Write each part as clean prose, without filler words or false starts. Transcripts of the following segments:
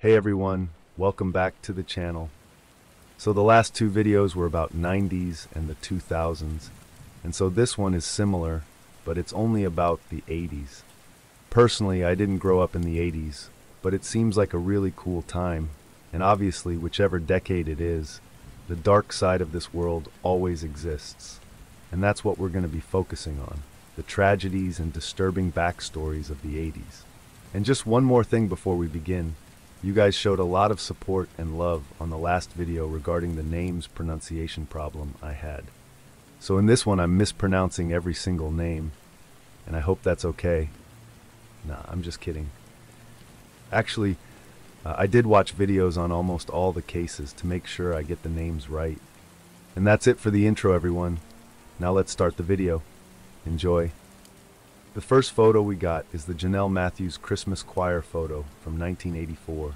Hey everyone, welcome back to the channel. So the last two videos were about 90s and the 2000s, and so this one is similar, but it's only about the 80s. Personally, I didn't grow up in the 80s, but it seems like a really cool time, and obviously whichever decade it is, the dark side of this world always exists. And that's what we're going to be focusing on, the tragedies and disturbing backstories of the 80s. And just one more thing before we begin. You guys showed a lot of support and love on the last video regarding the names pronunciation problem I had. So in this one I'm mispronouncing every single name, and I hope that's okay. Nah, I'm just kidding. Actually, I did watch videos on almost all the cases to make sure I get the names right. And that's it for the intro, everyone. Now let's start the video. Enjoy. The first photo we got is the Jonelle Matthews Christmas choir photo from 1984.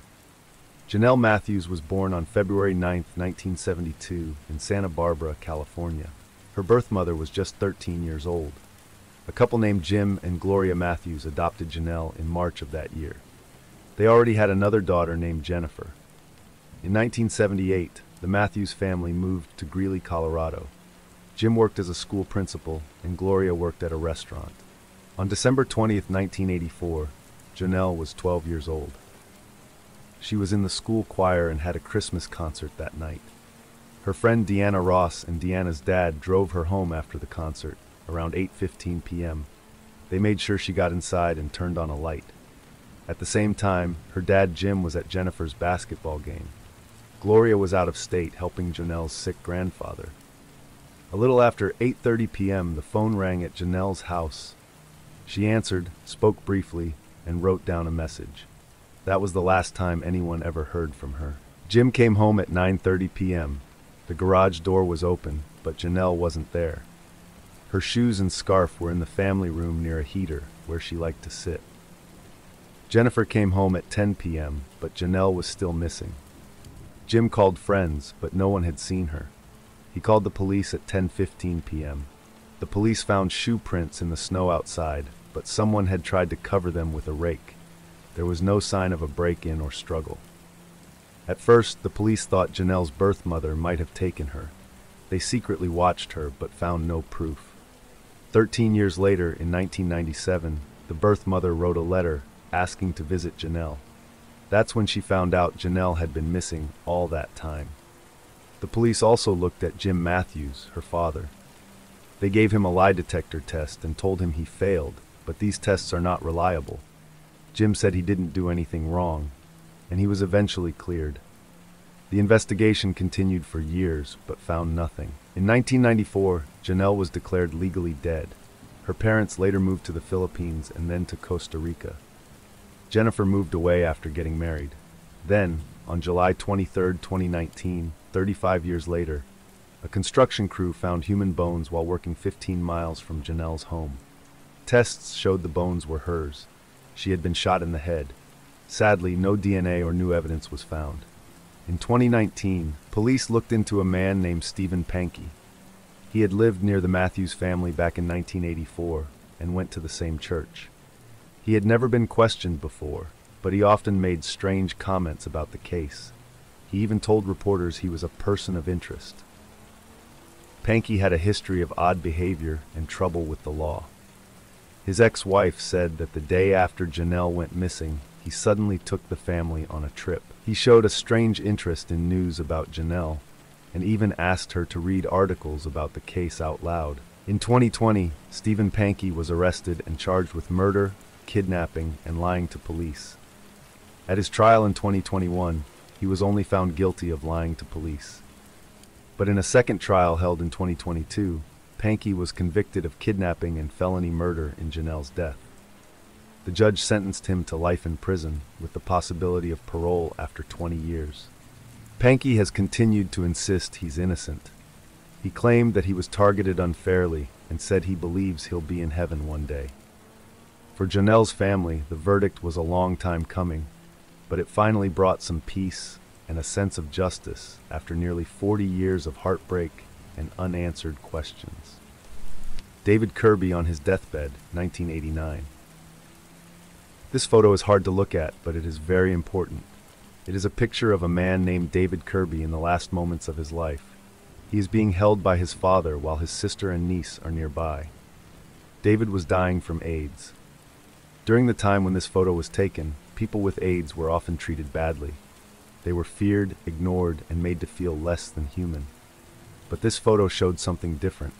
Jonelle Matthews was born on February 9, 1972 in Santa Barbara, California. Her birth mother was just 13 years old. A couple named Jim and Gloria Matthews adopted Jonelle in March of that year. They already had another daughter named Jennifer. In 1978, the Matthews family moved to Greeley, Colorado. Jim worked as a school principal and Gloria worked at a restaurant. On December 20th, 1984, Jonelle was 12 years old. She was in the school choir and had a Christmas concert that night. Her friend Deanna Ross and Deanna's dad drove her home after the concert, around 8:15 p.m. They made sure she got inside and turned on a light. At the same time, her dad Jim was at Jennifer's basketball game. Gloria was out of state helping Jonelle's sick grandfather. A little after 8:30 p.m., the phone rang at Jonelle's house. She answered, spoke briefly, and wrote down a message. That was the last time anyone ever heard from her. Jim came home at 9:30 p.m. The garage door was open, but Jonelle wasn't there. Her shoes and scarf were in the family room near a heater, where she liked to sit. Jennifer came home at 10 p.m., but Jonelle was still missing. Jim called friends, but no one had seen her. He called the police at 10:15 p.m. The police found shoe prints in the snow outside, but someone had tried to cover them with a rake. There was no sign of a break-in or struggle. At first, the police thought Jonelle's birth mother might have taken her. They secretly watched her, but found no proof. 13 years later, in 1997, the birth mother wrote a letter asking to visit Jonelle. That's when she found out Jonelle had been missing all that time. The police also looked at Jim Matthews, her father. They gave him a lie detector test and told him he failed, but these tests are not reliable. Jim said he didn't do anything wrong, and he was eventually cleared. The investigation continued for years, but found nothing. In 1994, Jonelle was declared legally dead. Her parents later moved to the Philippines and then to Costa Rica. Jennifer moved away after getting married. Then, on July 23, 2019, 35 years later, a construction crew found human bones while working 15 miles from Jonelle's home. Tests showed the bones were hers. She had been shot in the head. Sadly, no DNA or new evidence was found. In 2019, police looked into a man named Stephen Pankey. He had lived near the Matthews family back in 1984 and went to the same church. He had never been questioned before, but he often made strange comments about the case. He even told reporters he was a person of interest. Pankey had a history of odd behavior and trouble with the law. His ex-wife said that the day after Jonelle went missing, he suddenly took the family on a trip. He showed a strange interest in news about Jonelle, and even asked her to read articles about the case out loud. In 2020, Stephen Pankey was arrested and charged with murder, kidnapping, and lying to police. At his trial in 2021, he was only found guilty of lying to police. But in a second trial held in 2022, Pankey was convicted of kidnapping and felony murder in Jonelle's death. The judge sentenced him to life in prison with the possibility of parole after 20 years. Pankey has continued to insist he's innocent. He claimed that he was targeted unfairly and said he believes he'll be in heaven one day. For Jonelle's family, the verdict was a long time coming, but it finally brought some peace and a sense of justice after nearly 40 years of heartbreak and unanswered questions. David Kirby on his deathbed, 1989. This photo is hard to look at, but it is very important. It is a picture of a man named David Kirby in the last moments of his life. He is being held by his father while his sister and niece are nearby. David was dying from AIDS. During the time when this photo was taken, people with AIDS were often treated badly. They were feared, ignored, and made to feel less than human. But this photo showed something different.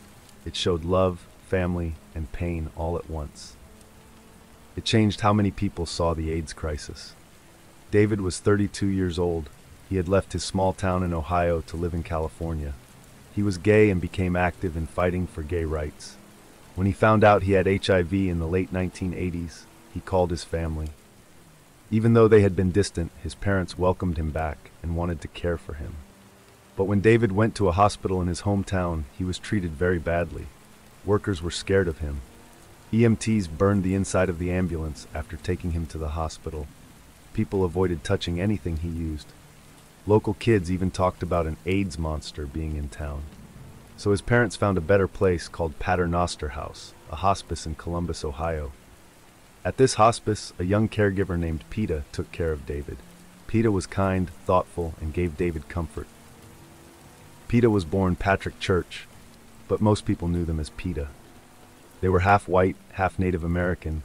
It showed love, family, and pain all at once. It changed how many people saw the AIDS crisis. David was 32 years old. He had left his small town in Ohio to live in California. He was gay and became active in fighting for gay rights. When he found out he had HIV in the late 1980s, he called his family. Even though they had been distant, his parents welcomed him back and wanted to care for him. But when David went to a hospital in his hometown, he was treated very badly. Workers were scared of him. EMTs burned the inside of the ambulance after taking him to the hospital. People avoided touching anything he used. Local kids even talked about an AIDS monster being in town. So his parents found a better place called Paternoster House, a hospice in Columbus, Ohio. At this hospice, a young caregiver named Peta took care of David. Peta was kind, thoughtful, and gave David comfort. Peta was born Patrick Church, but most people knew them as Peta. They were half white, half Native American,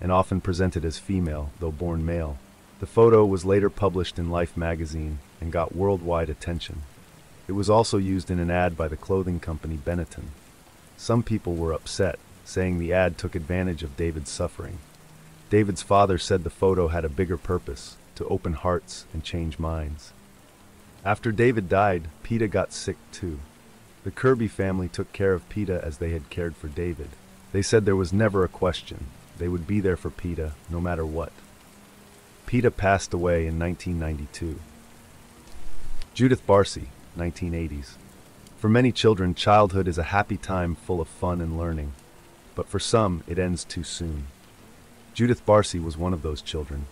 and often presented as female, though born male. The photo was later published in Life magazine and got worldwide attention. It was also used in an ad by the clothing company Benetton. Some people were upset, saying the ad took advantage of David's suffering. David's father said the photo had a bigger purpose, to open hearts and change minds. After David died, Peta got sick too. The Kirby family took care of Peta as they had cared for David. They said there was never a question. They would be there for Peta, no matter what. Peta passed away in 1992. Judith Barsi, 1980s. For many children, childhood is a happy time full of fun and learning. But for some, it ends too soon. Judith Barsi was one of those children.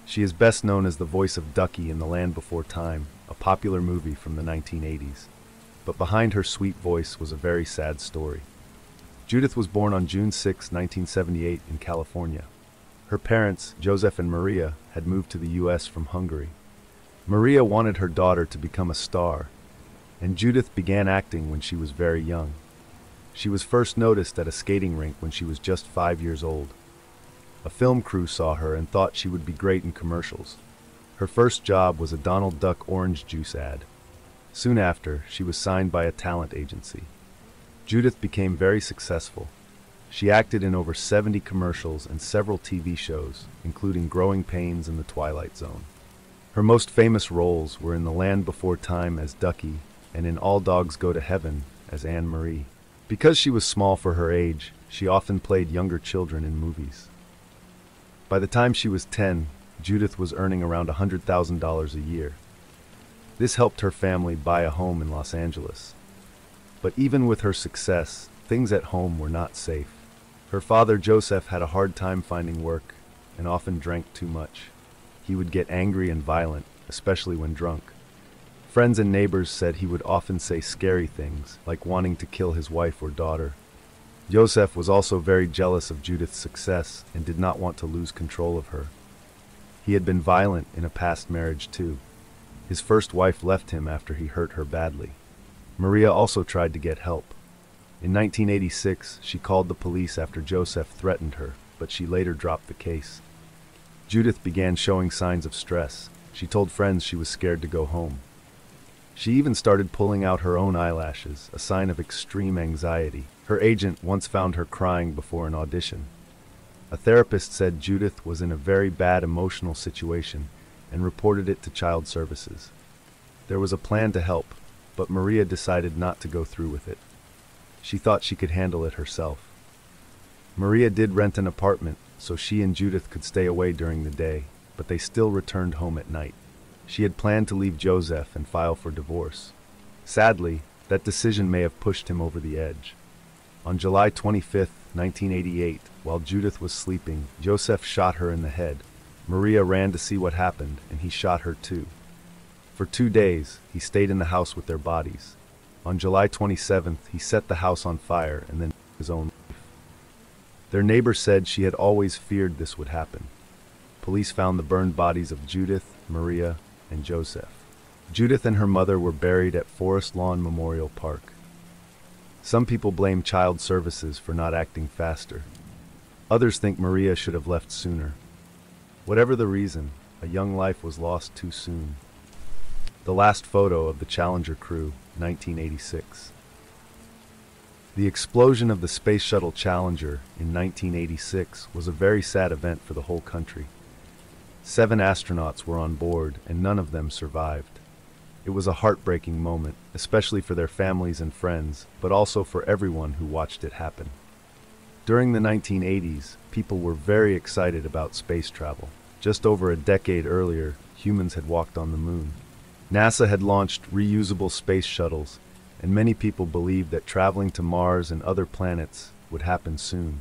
She is best known as the voice of Ducky in The Land Before Time, a popular movie from the 1980s. But behind her sweet voice was a very sad story. Judith was born on June 6, 1978 in California. Her parents, Joseph and Maria, had moved to the U.S. from Hungary. Maria wanted her daughter to become a star, and Judith began acting when she was very young. She was first noticed at a skating rink when she was just 5 years old. A film crew saw her and thought she would be great in commercials. Her first job was a Donald Duck orange juice ad. Soon after, she was signed by a talent agency. Judith became very successful. She acted in over 70 commercials and several TV shows, including Growing Pains and The Twilight Zone. Her most famous roles were in The Land Before Time as Ducky and in All Dogs Go to Heaven as Anne Marie. Because she was small for her age, she often played younger children in movies. By the time she was 10, Judith was earning around $100,000 a year. This helped her family buy a home in Los Angeles. But even with her success, things at home were not safe. Her father, Joseph, had a hard time finding work and often drank too much. He would get angry and violent, especially when drunk. Friends and neighbors said he would often say scary things, like wanting to kill his wife or daughter. Joseph was also very jealous of Judith's success and did not want to lose control of her. He had been violent in a past marriage too. His first wife left him after he hurt her badly. Maria also tried to get help. In 1986, she called the police after Joseph threatened her, but she later dropped the case. Judith began showing signs of stress. She told friends she was scared to go home. She even started pulling out her own eyelashes, a sign of extreme anxiety. Her agent once found her crying before an audition. A therapist said Judith was in a very bad emotional situation and reported it to Child Services. There was a plan to help, but Maria decided not to go through with it. She thought she could handle it herself. Maria did rent an apartment so she and Judith could stay away during the day, but they still returned home at night. She had planned to leave Joseph and file for divorce. Sadly, that decision may have pushed him over the edge. On July 25, 1988, while Judith was sleeping, Joseph shot her in the head. Maria ran to see what happened, and he shot her too. For 2 days, he stayed in the house with their bodies. On July 27th, he set the house on fire and then took his own life. Their neighbor said she had always feared this would happen. Police found the burned bodies of Judith, Maria, and Joseph. Judith and her mother were buried at Forest Lawn Memorial Park. Some people blame child services for not acting faster. Others think Maria should have left sooner. Whatever the reason, a young life was lost too soon. The last photo of the Challenger crew, 1986. The explosion of the Space Shuttle Challenger in 1986 was a very sad event for the whole country. 7 astronauts were on board, and none of them survived. It was a heartbreaking moment, especially for their families and friends, but also for everyone who watched it happen. During the 1980s, people were very excited about space travel. Just over a decade earlier, humans had walked on the moon. NASA had launched reusable space shuttles, and many people believed that traveling to Mars and other planets would happen soon.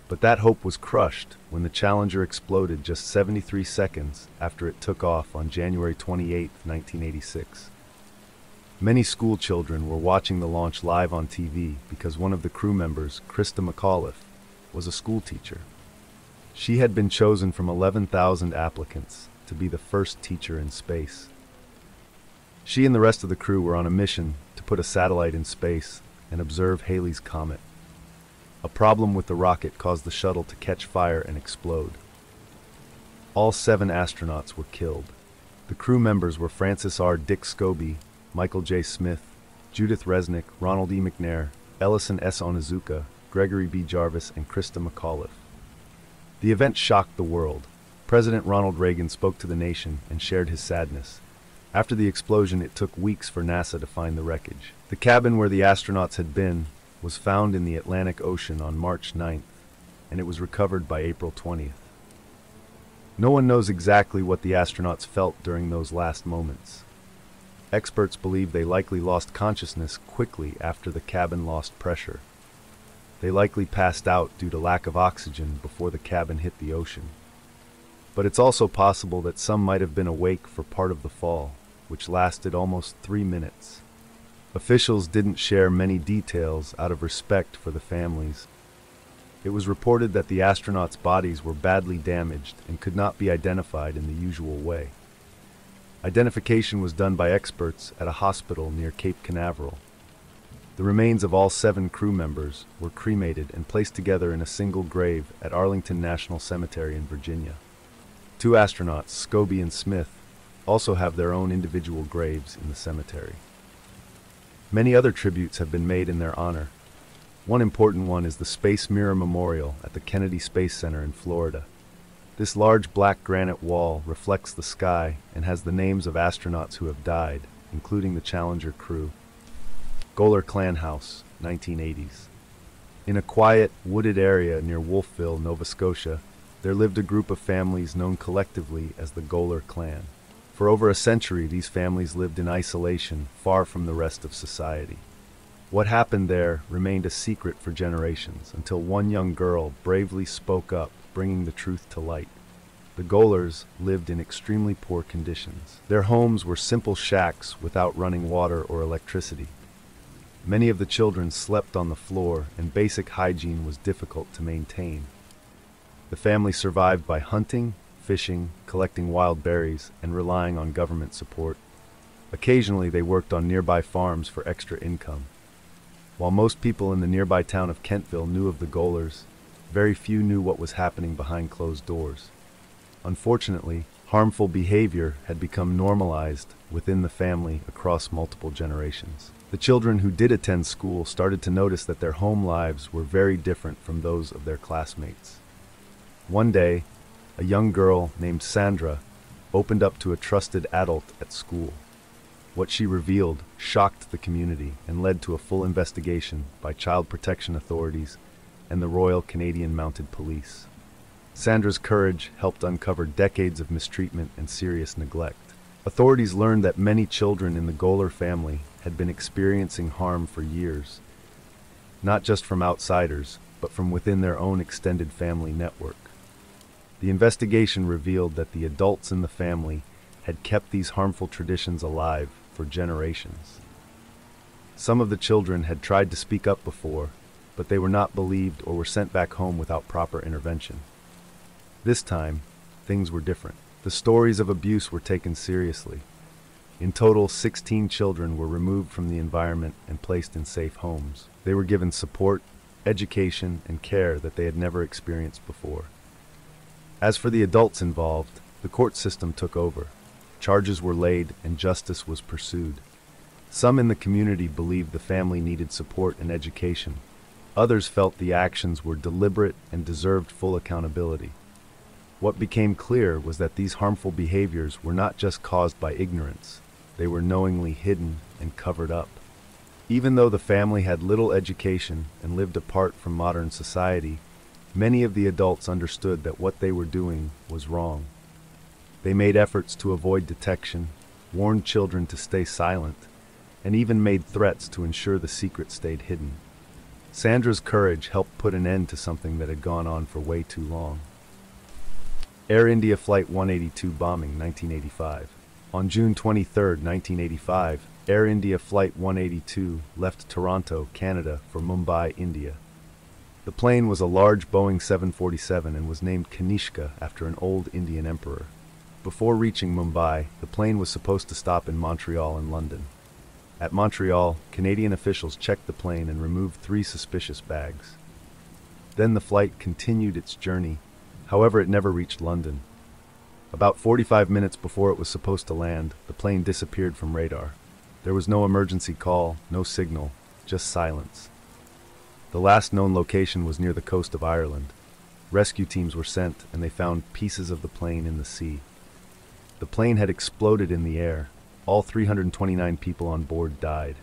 But that hope was crushed when the Challenger exploded just 73 seconds after it took off on January 28, 1986. Many school children were watching the launch live on TV because one of the crew members, Krista McAuliffe, was a school teacher. She had been chosen from 11,000 applicants to be the first teacher in space. She and the rest of the crew were on a mission to put a satellite in space and observe Halley's Comet. A problem with the rocket caused the shuttle to catch fire and explode. All 7 astronauts were killed. The crew members were Francis R. Dick Scobie, Michael J. Smith, Judith Resnick, Ronald E. McNair, Ellison S. Onizuka, Gregory B. Jarvis, and Krista McAuliffe. The event shocked the world. President Ronald Reagan spoke to the nation and shared his sadness. After the explosion, it took weeks for NASA to find the wreckage. The cabin where the astronauts had been was found in the Atlantic Ocean on March 9th, and it was recovered by April 20th. No one knows exactly what the astronauts felt during those last moments. Experts believe they likely lost consciousness quickly after the cabin lost pressure. They likely passed out due to lack of oxygen before the cabin hit the ocean. But it's also possible that some might have been awake for part of the fall, which lasted almost 3 minutes. Officials didn't share many details out of respect for the families. It was reported that the astronauts' bodies were badly damaged and could not be identified in the usual way. Identification was done by experts at a hospital near Cape Canaveral. The remains of all 7 crew members were cremated and placed together in a single grave at Arlington National Cemetery in Virginia. 2 astronauts, Scobie and Smith, also have their own individual graves in the cemetery. Many other tributes have been made in their honor. One important one is the Space Mirror Memorial at the Kennedy Space Center in Florida. This large black granite wall reflects the sky and has the names of astronauts who have died, including the Challenger crew. Goler Clan House, 1980s. In a quiet, wooded area near Wolfville, Nova Scotia, there lived a group of families known collectively as the Goler Clan. For over a century, these families lived in isolation, far from the rest of society. What happened there remained a secret for generations, until one young girl bravely spoke up, bringing the truth to light. The Golers lived in extremely poor conditions. Their homes were simple shacks without running water or electricity. Many of the children slept on the floor, and basic hygiene was difficult to maintain. The family survived by hunting, fishing, collecting wild berries, and relying on government support. Occasionally, they worked on nearby farms for extra income. While most people in the nearby town of Kentville knew of the Golers, very few knew what was happening behind closed doors. Unfortunately, harmful behavior had become normalized within the family across multiple generations. The children who did attend school started to notice that their home lives were very different from those of their classmates. One day, a young girl named Sandra opened up to a trusted adult at school. What she revealed shocked the community and led to a full investigation by child protection authorities and the Royal Canadian Mounted Police. Sandra's courage helped uncover decades of mistreatment and serious neglect. Authorities learned that many children in the Goler family had been experiencing harm for years, not just from outsiders, but from within their own extended family network. The investigation revealed that the adults in the family had kept these harmful traditions alive for generations. Some of the children had tried to speak up before, but they were not believed or were sent back home without proper intervention. This time, things were different. The stories of abuse were taken seriously. In total, 16 children were removed from the environment and placed in safe homes. They were given support, education, and care that they had never experienced before. As for the adults involved, the court system took over. Charges were laid and justice was pursued. Some in the community believed the family needed support and education. Others felt the actions were deliberate and deserved full accountability. What became clear was that these harmful behaviors were not just caused by ignorance. They were knowingly hidden and covered up. Even though the family had little education and lived apart from modern society, many of the adults understood that what they were doing was wrong. They made efforts to avoid detection, warned children to stay silent, and even made threats to ensure the secret stayed hidden. Sandra's courage helped put an end to something that had gone on for way too long. Air India Flight 182 bombing, 1985. On June 23, 1985, Air India Flight 182 left Toronto, Canada for Mumbai, India. The plane was a large Boeing 747 and was named Kanishka after an old Indian emperor. Before reaching Mumbai, the plane was supposed to stop in Montreal and London. At Montreal, Canadian officials checked the plane and removed 3 suspicious bags. Then the flight continued its journey. However, it never reached London. About 45 minutes before it was supposed to land, the plane disappeared from radar. There was no emergency call, no signal, just silence. The last known location was near the coast of Ireland. Rescue teams were sent, and they found pieces of the plane in the sea. The plane had exploded in the air. All 329 people on board died.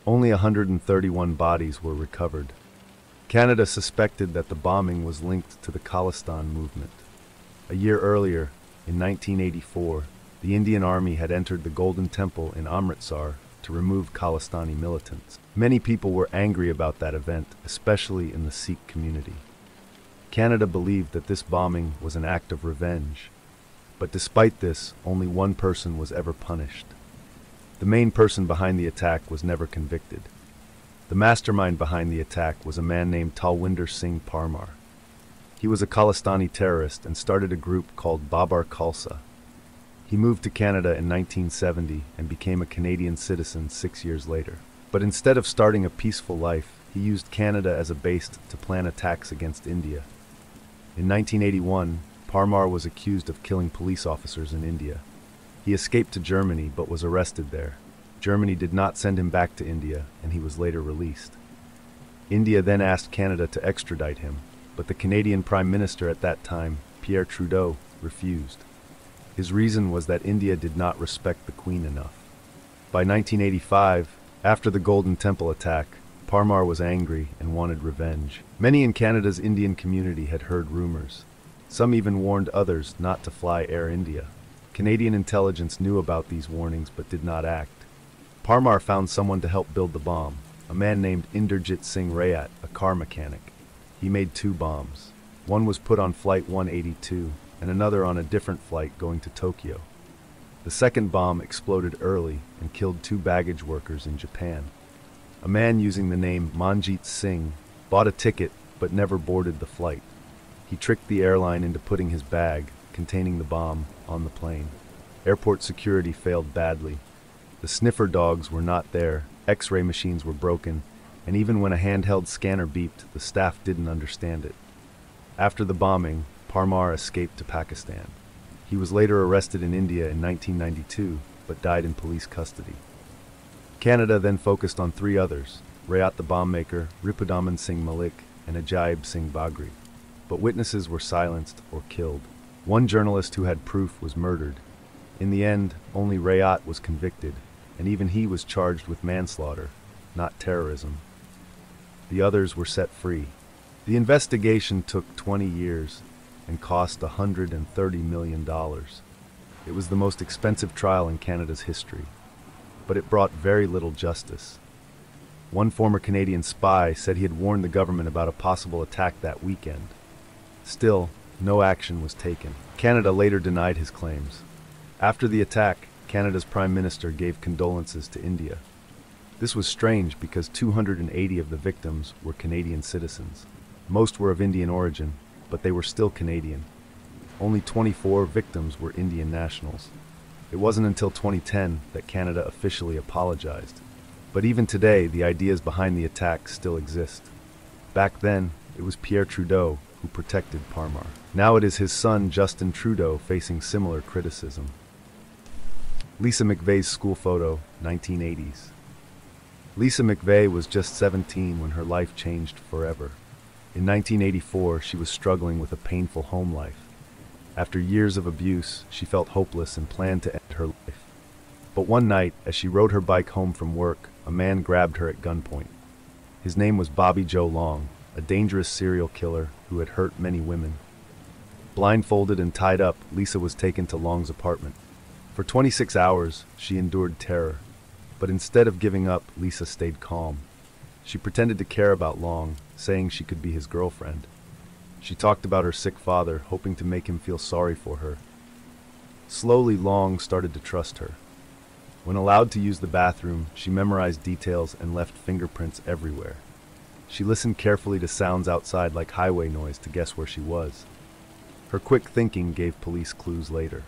Only 131 bodies were recovered. Canada suspected that the bombing was linked to the Khalistan movement. A year earlier, in 1984, the Indian Army had entered the Golden Temple in Amritsar to remove Khalistani militants. Many people were angry about that event, especially in the Sikh community. Canada believed that this bombing was an act of revenge. But despite this, only one person was ever punished. The main person behind the attack was never convicted. The mastermind behind the attack was a man named Talwinder Singh Parmar. He was a Khalistani terrorist and started a group called Babar Khalsa. He moved to Canada in 1970 and became a Canadian citizen 6 years later. But instead of starting a peaceful life, he used Canada as a base to plan attacks against India. In 1981, Parmar was accused of killing police officers in India. He escaped to Germany but was arrested there. Germany did not send him back to India, and he was later released. India then asked Canada to extradite him, but the Canadian Prime Minister at that time, Pierre Trudeau, refused. His reason was that India did not respect the Queen enough. By 1985, after the Golden Temple attack, Parmar was angry and wanted revenge. Many in Canada's Indian community had heard rumors. Some even warned others not to fly Air India. Canadian intelligence knew about these warnings but did not act. Parmar found someone to help build the bomb, a man named Inderjit Singh Rayat, a car mechanic. He made 2 bombs. One was put on Flight 182, and another on a different flight going to Tokyo. The second bomb exploded early and killed 2 baggage workers in Japan. A man using the name Manjit Singh bought a ticket but never boarded the flight. He tricked the airline into putting his bag, containing the bomb, on the plane. Airport security failed badly. The sniffer dogs were not there, X-ray machines were broken, and even when a handheld scanner beeped, the staff didn't understand it. After the bombing, Parmar escaped to Pakistan. He was later arrested in India in 1992, but died in police custody. Canada then focused on 3 others, Rayat the bomb maker, Ripudaman Singh Malik, and Ajaib Singh Bagri. But witnesses were silenced or killed. One journalist who had proof was murdered. In the end, only Rayat was convicted, and even he was charged with manslaughter, not terrorism. The others were set free. The investigation took 20 years and cost $130 million. It was the most expensive trial in Canada's history, but it brought very little justice. One former Canadian spy said he had warned the government about a possible attack that weekend. Still, no action was taken. Canada later denied his claims. After the attack, Canada's Prime Minister gave condolences to India. This was strange because 280 of the victims were Canadian citizens. Most were of Indian origin, but they were still Canadian. only 24 victims were Indian nationals. It wasn't until 2010 that Canada officially apologized. But even today, the ideas behind the attack still exist. Back then, it was Pierre Trudeau who protected Parmar. Now it is his son, Justin Trudeau, facing similar criticism. Lisa McVey's school photo, 1980s. Lisa McVey was just 17 when her life changed forever. In 1984, she was struggling with a painful home life. After years of abuse, she felt hopeless and planned to end her life. But one night, as she rode her bike home from work, a man grabbed her at gunpoint. His name was Bobby Joe Long, a dangerous serial killer who had hurt many women. Blindfolded and tied up, Lisa was taken to Long's apartment. For 26 hours, she endured terror. But instead of giving up, Lisa stayed calm. She pretended to care about Long, saying she could be his girlfriend. She talked about her sick father, hoping to make him feel sorry for her. Slowly, Long started to trust her. When allowed to use the bathroom, she memorized details and left fingerprints everywhere. She listened carefully to sounds outside like highway noise to guess where she was. Her quick thinking gave police clues later.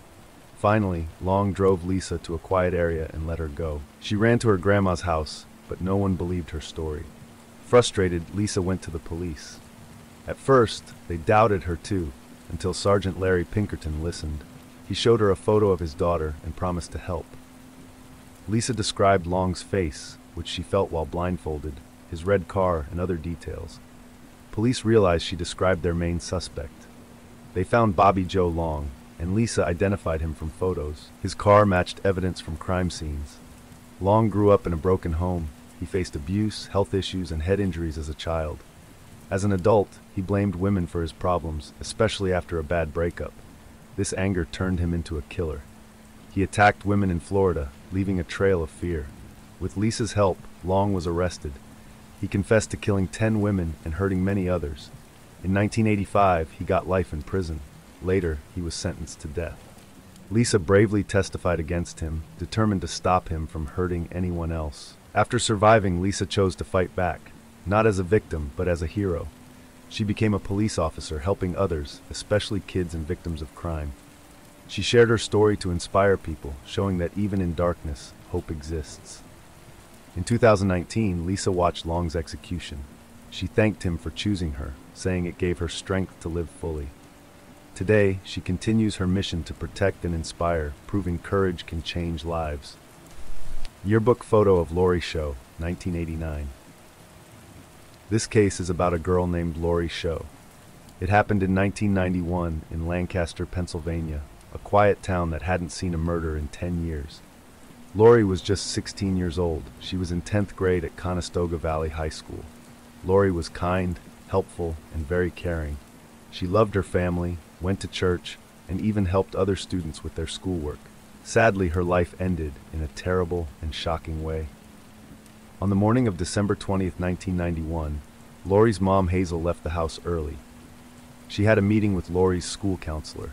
Finally, Long drove Lisa to a quiet area and let her go. She ran to her grandma's house, but no one believed her story. Frustrated, Lisa went to the police. At first, they doubted her too, until Sergeant Larry Pinkerton listened. He showed her a photo of his daughter and promised to help. Lisa described Long's face, which she felt while blindfolded, his red car, and other details. Police realized she described their main suspect. They found Bobby Joe Long, and Lisa identified him from photos. His car matched evidence from crime scenes. Long grew up in a broken home. He faced abuse, health issues, and head injuries as a child. As an adult, he blamed women for his problems, especially after a bad breakup. This anger turned him into a killer. He attacked women in Florida, leaving a trail of fear. With Lisa's help, Long was arrested. He confessed to killing 10 women and hurting many others. In 1985, he got life in prison. Later, he was sentenced to death. Lisa bravely testified against him, determined to stop him from hurting anyone else. After surviving, Lisa chose to fight back. Not as a victim, but as a hero. She became a police officer, helping others, especially kids and victims of crime. She shared her story to inspire people, showing that even in darkness, hope exists. In 2019, Lisa watched Long's execution. She thanked him for choosing her, saying it gave her strength to live fully. Today, she continues her mission to protect and inspire, proving courage can change lives. Yearbook photo of Laurie Show, 1989. This case is about a girl named Laurie Show. It happened in 1991 in Lancaster, Pennsylvania, a quiet town that hadn't seen a murder in 10 years. Laurie was just 16 years old. She was in 10th grade at Conestoga Valley High School. Laurie was kind, helpful, and very caring. She loved her family, went to church, and even helped other students with their schoolwork. Sadly, her life ended in a terrible and shocking way. On the morning of December 20th, 1991, Laurie's mom Hazel left the house early. She had a meeting with Laurie's school counselor.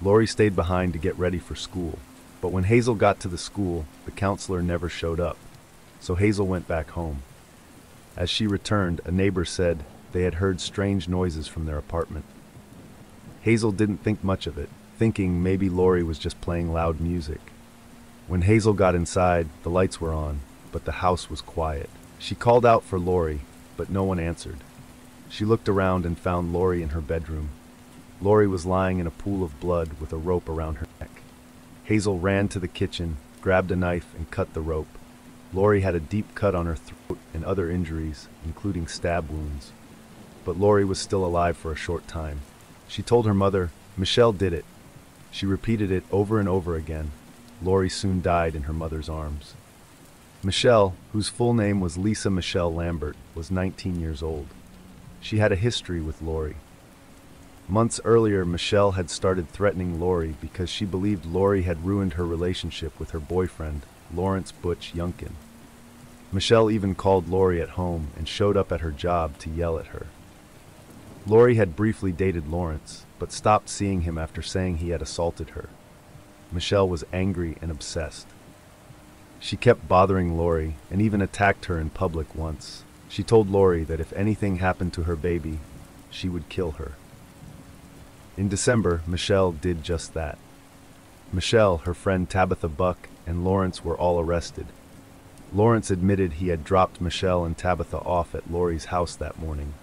Laurie stayed behind to get ready for school, but when Hazel got to the school, the counselor never showed up, so Hazel went back home. As she returned, a neighbor said they had heard strange noises from their apartment. Hazel didn't think much of it, thinking maybe Laurie was just playing loud music. When Hazel got inside, the lights were on, but the house was quiet. She called out for Laurie, but no one answered. She looked around and found Laurie in her bedroom. Laurie was lying in a pool of blood with a rope around her neck. Hazel ran to the kitchen, grabbed a knife, and cut the rope. Laurie had a deep cut on her throat and other injuries, including stab wounds. But Laurie was still alive for a short time. She told her mother, "Michelle did it." She repeated it over and over again. Laurie soon died in her mother's arms. Michelle, whose full name was Lisa Michelle Lambert, was 19 years old. She had a history with Laurie. Months earlier, Michelle had started threatening Laurie because she believed Laurie had ruined her relationship with her boyfriend, Lawrence Butch Yunkin. Michelle even called Laurie at home and showed up at her job to yell at her. Laurie had briefly dated Lawrence, but stopped seeing him after saying he had assaulted her. Michelle was angry and obsessed. She kept bothering Laurie and even attacked her in public once. She told Laurie that if anything happened to her baby, she would kill her. In December, Michelle did just that. Michelle, her friend Tabitha Buck, and Lawrence were all arrested. Lawrence admitted he had dropped Michelle and Tabitha off at Laurie's house that morning.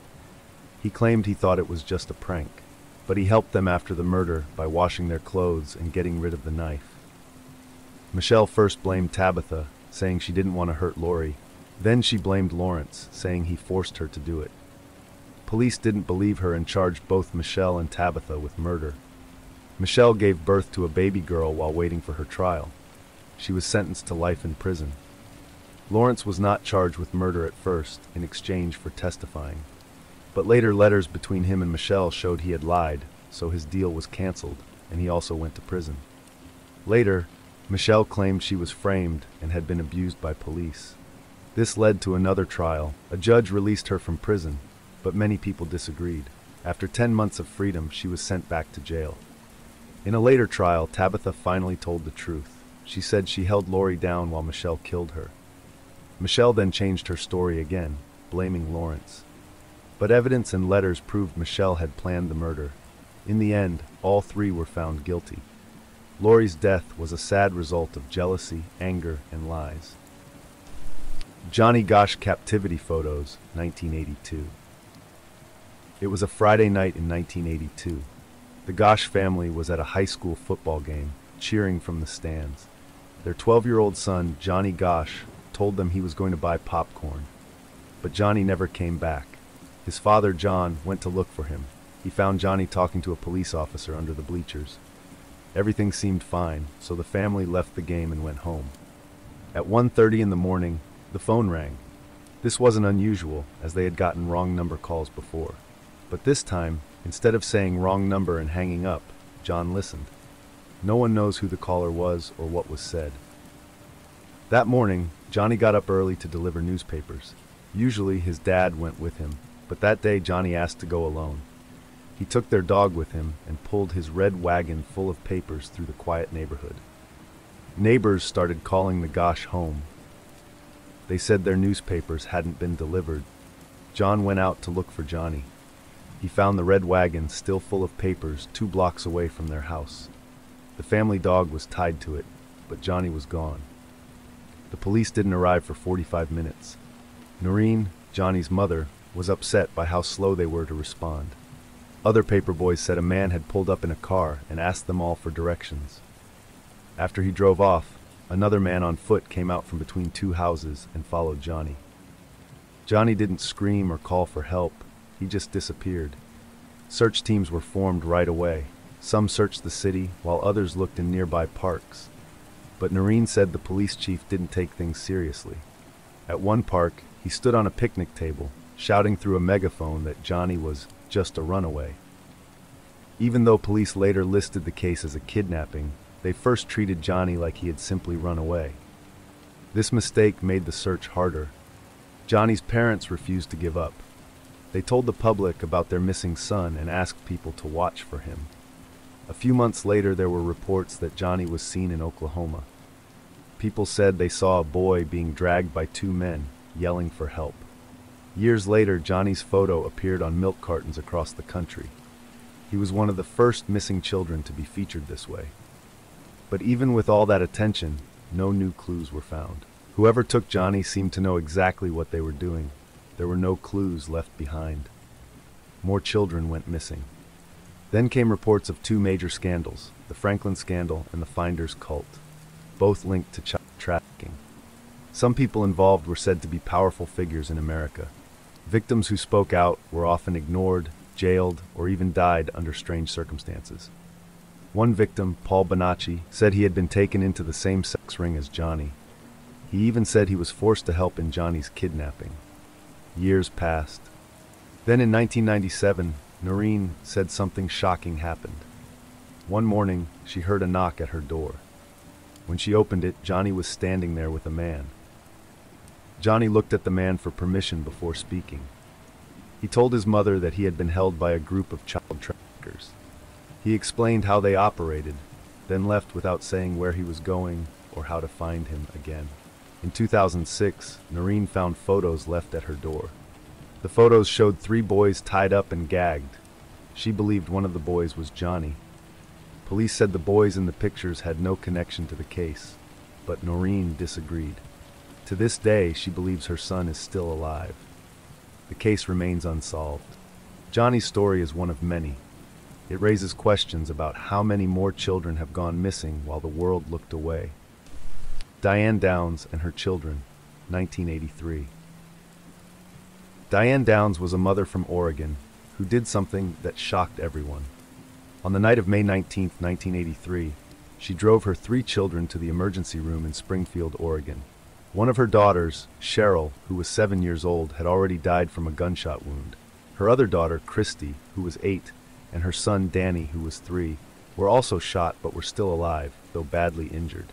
He claimed he thought it was just a prank, but he helped them after the murder by washing their clothes and getting rid of the knife. Michelle first blamed Tabitha, saying she didn't want to hurt Laurie. Then she blamed Lawrence, saying he forced her to do it. Police didn't believe her and charged both Michelle and Tabitha with murder. Michelle gave birth to a baby girl while waiting for her trial. She was sentenced to life in prison. Lawrence was not charged with murder at first, in exchange for testifying. But later letters between him and Michelle showed he had lied, so his deal was canceled, and he also went to prison. Later, Michelle claimed she was framed and had been abused by police. This led to another trial. A judge released her from prison, but many people disagreed. After 10 months of freedom, she was sent back to jail. In a later trial, Tabitha finally told the truth. She said she held Laurie down while Michelle killed her. Michelle then changed her story again, blaming Lawrence. But evidence and letters proved Michelle had planned the murder. In the end, all three were found guilty. Laurie's death was a sad result of jealousy, anger, and lies. Johnny Gosch Captivity Photos, 1982. It was a Friday night in 1982. The Gosch family was at a high school football game, cheering from the stands. Their 12-year-old son, Johnny Gosch, told them he was going to buy popcorn. But Johnny never came back. His father, John, went to look for him. He found Johnny talking to a police officer under the bleachers. Everything seemed fine, so the family left the game and went home. At 1:30 in the morning, the phone rang. This wasn't unusual, as they had gotten wrong number calls before. But this time, instead of saying wrong number and hanging up, John listened. No one knows who the caller was or what was said. That morning, Johnny got up early to deliver newspapers. Usually his dad went with him, but that day Johnny asked to go alone. He took their dog with him and pulled his red wagon full of papers through the quiet neighborhood. Neighbors started calling the Gosch home. They said their newspapers hadn't been delivered. John went out to look for Johnny. He found the red wagon still full of papers 2 blocks away from their house. The family dog was tied to it, but Johnny was gone. The police didn't arrive for 45 minutes. Noreen, Johnny's mother, was upset by how slow they were to respond. Other paperboys said a man had pulled up in a car and asked them all for directions. After he drove off, another man on foot came out from between 2 houses and followed Johnny. Johnny didn't scream or call for help. He just disappeared. Search teams were formed right away. Some searched the city, while others looked in nearby parks. But Noreen said the police chief didn't take things seriously. At one park, he stood on a picnic table, shouting through a megaphone that Johnny was just a runaway. Even though police later listed the case as a kidnapping, they first treated Johnny like he had simply run away. This mistake made the search harder. Johnny's parents refused to give up. They told the public about their missing son and asked people to watch for him. A few months later, there were reports that Johnny was seen in Oklahoma. People said they saw a boy being dragged by 2 men, yelling for help. Years later, Johnny's photo appeared on milk cartons across the country. He was one of the first missing children to be featured this way. But even with all that attention, no new clues were found. Whoever took Johnny seemed to know exactly what they were doing. There were no clues left behind. More children went missing. Then came reports of 2 major scandals, the Franklin scandal and the Finders cult, both linked to child trafficking. Some people involved were said to be powerful figures in America. Victims who spoke out were often ignored, jailed, or even died under strange circumstances. One victim, Paul Bonacci, said he had been taken into the same sex ring as Johnny. He even said he was forced to help in Johnny's kidnapping. Years passed. Then in 1997, Noreen said something shocking happened. One morning, she heard a knock at her door. When she opened it, Johnny was standing there with a man. Johnny looked at the man for permission before speaking. He told his mother that he had been held by a group of child traffickers. He explained how they operated, then left without saying where he was going or how to find him again. In 2006, Noreen found photos left at her door. The photos showed 3 boys tied up and gagged. She believed one of the boys was Johnny. Police said the boys in the pictures had no connection to the case, but Noreen disagreed. To this day, she believes her son is still alive. The case remains unsolved. Johnny's story is one of many. It raises questions about how many more children have gone missing while the world looked away. Diane Downs and her children, 1983. Diane Downs was a mother from Oregon who did something that shocked everyone. On the night of May 19, 1983, she drove her 3 children to the emergency room in Springfield, Oregon. One of her daughters, Cheryl, who was 7 years old, had already died from a gunshot wound. Her other daughter, Christy, who was 8, and her son, Danny, who was 3, were also shot but were still alive, though badly injured.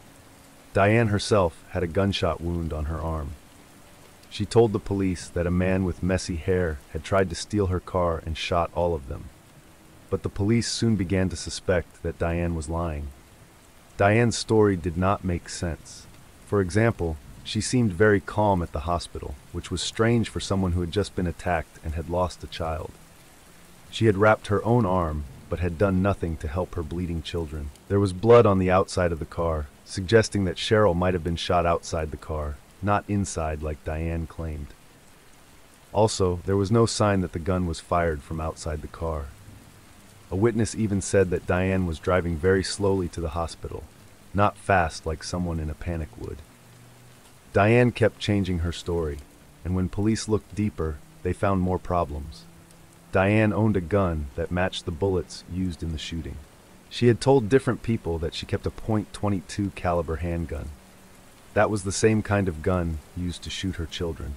Diane herself had a gunshot wound on her arm. She told the police that a man with messy hair had tried to steal her car and shot all of them. But the police soon began to suspect that Diane was lying. Diane's story did not make sense. For example, she seemed very calm at the hospital, which was strange for someone who had just been attacked and had lost a child. She had wrapped her own arm, but had done nothing to help her bleeding children. There was blood on the outside of the car, suggesting that Cheryl might have been shot outside the car, not inside like Diane claimed. Also, there was no sign that the gun was fired from outside the car. A witness even said that Diane was driving very slowly to the hospital, not fast like someone in a panic would. Diane kept changing her story, and when police looked deeper, they found more problems. Diane owned a gun that matched the bullets used in the shooting. She had told different people that she kept a .22 caliber handgun. That was the same kind of gun used to shoot her children.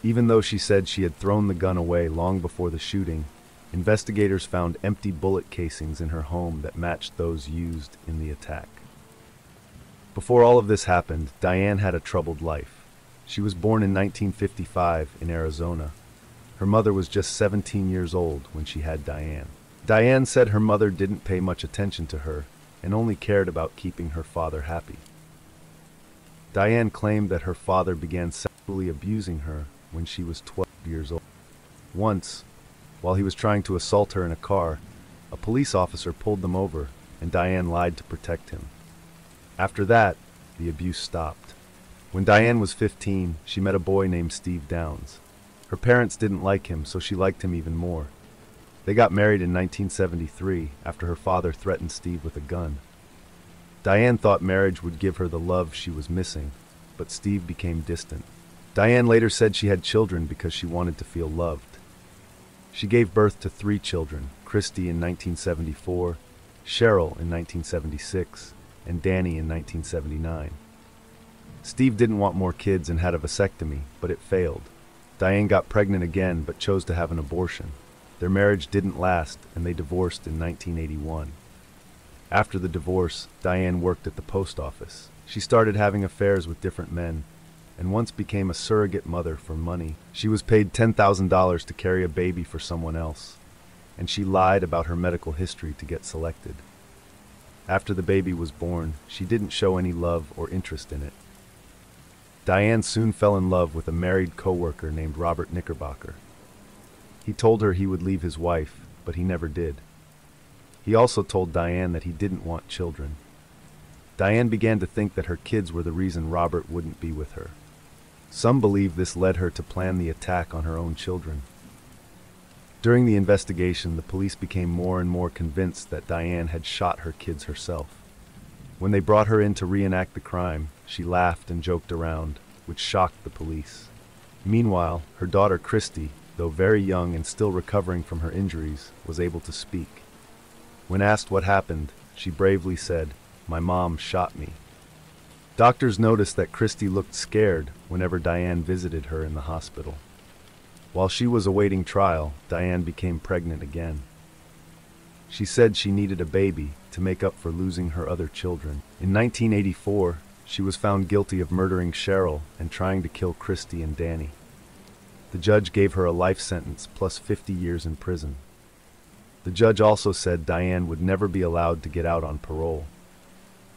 Even though she said she had thrown the gun away long before the shooting, investigators found empty bullet casings in her home that matched those used in the attack. Before all of this happened, Diane had a troubled life. She was born in 1955 in Arizona. Her mother was just 17 years old when she had Diane. Diane said her mother didn't pay much attention to her and only cared about keeping her father happy. Diane claimed that her father began sexually abusing her when she was 12 years old. Once, while he was trying to assault her in a car, a police officer pulled them over and Diane lied to protect him. After that, the abuse stopped. When Diane was 15, she met a boy named Steve Downs. Her parents didn't like him, so she liked him even more. They got married in 1973 after her father threatened Steve with a gun. Diane thought marriage would give her the love she was missing, but Steve became distant. Diane later said she had children because she wanted to feel loved. She gave birth to 3 children, Christy in 1974, Cheryl in 1976, and Danny in 1979. Steve didn't want more kids and had a vasectomy, but it failed. Diane got pregnant again but chose to have an abortion. Their marriage didn't last and they divorced in 1981. After the divorce, Diane worked at the post office. She started having affairs with different men and once became a surrogate mother for money. She was paid $10,000 to carry a baby for someone else, and she lied about her medical history to get selected. After the baby was born, she didn't show any love or interest in it. Diane soon fell in love with a married co-worker named Robert Knickerbocker. He told her he would leave his wife, but he never did. He also told Diane that he didn't want children. Diane began to think that her kids were the reason Robert wouldn't be with her. Some believe this led her to plan the attack on her own children. During the investigation, the police became more and more convinced that Diane had shot her kids herself. When they brought her in to reenact the crime, she laughed and joked around, which shocked the police. Meanwhile, her daughter Christy, though very young and still recovering from her injuries, was able to speak. When asked what happened, she bravely said, "My mom shot me." Doctors noticed that Christy looked scared whenever Diane visited her in the hospital. While she was awaiting trial, Diane became pregnant again. She said she needed a baby to make up for losing her other children. In 1984, she was found guilty of murdering Cheryl and trying to kill Christy and Danny. The judge gave her a life sentence plus 50 years in prison. The judge also said Diane would never be allowed to get out on parole.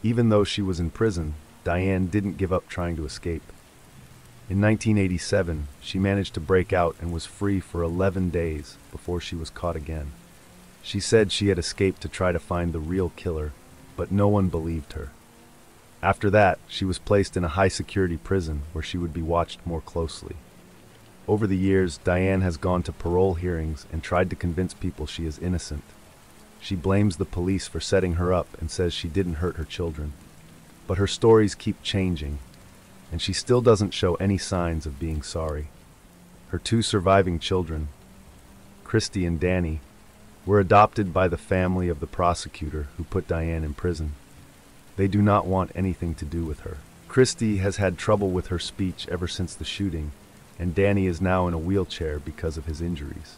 Even though she was in prison, Diane didn't give up trying to escape. In 1987, she managed to break out and was free for 11 days before she was caught again. She said she had escaped to try to find the real killer, but no one believed her. After that, she was placed in a high-security prison where she would be watched more closely. Over the years, Diane has gone to parole hearings and tried to convince people she is innocent. She blames the police for setting her up and says she didn't hurt her children. But her stories keep changing, and she still doesn't show any signs of being sorry. Her two surviving children, Christy and Danny, were adopted by the family of the prosecutor who put Diane in prison. They do not want anything to do with her. Christy has had trouble with her speech ever since the shooting, and Danny is now in a wheelchair because of his injuries.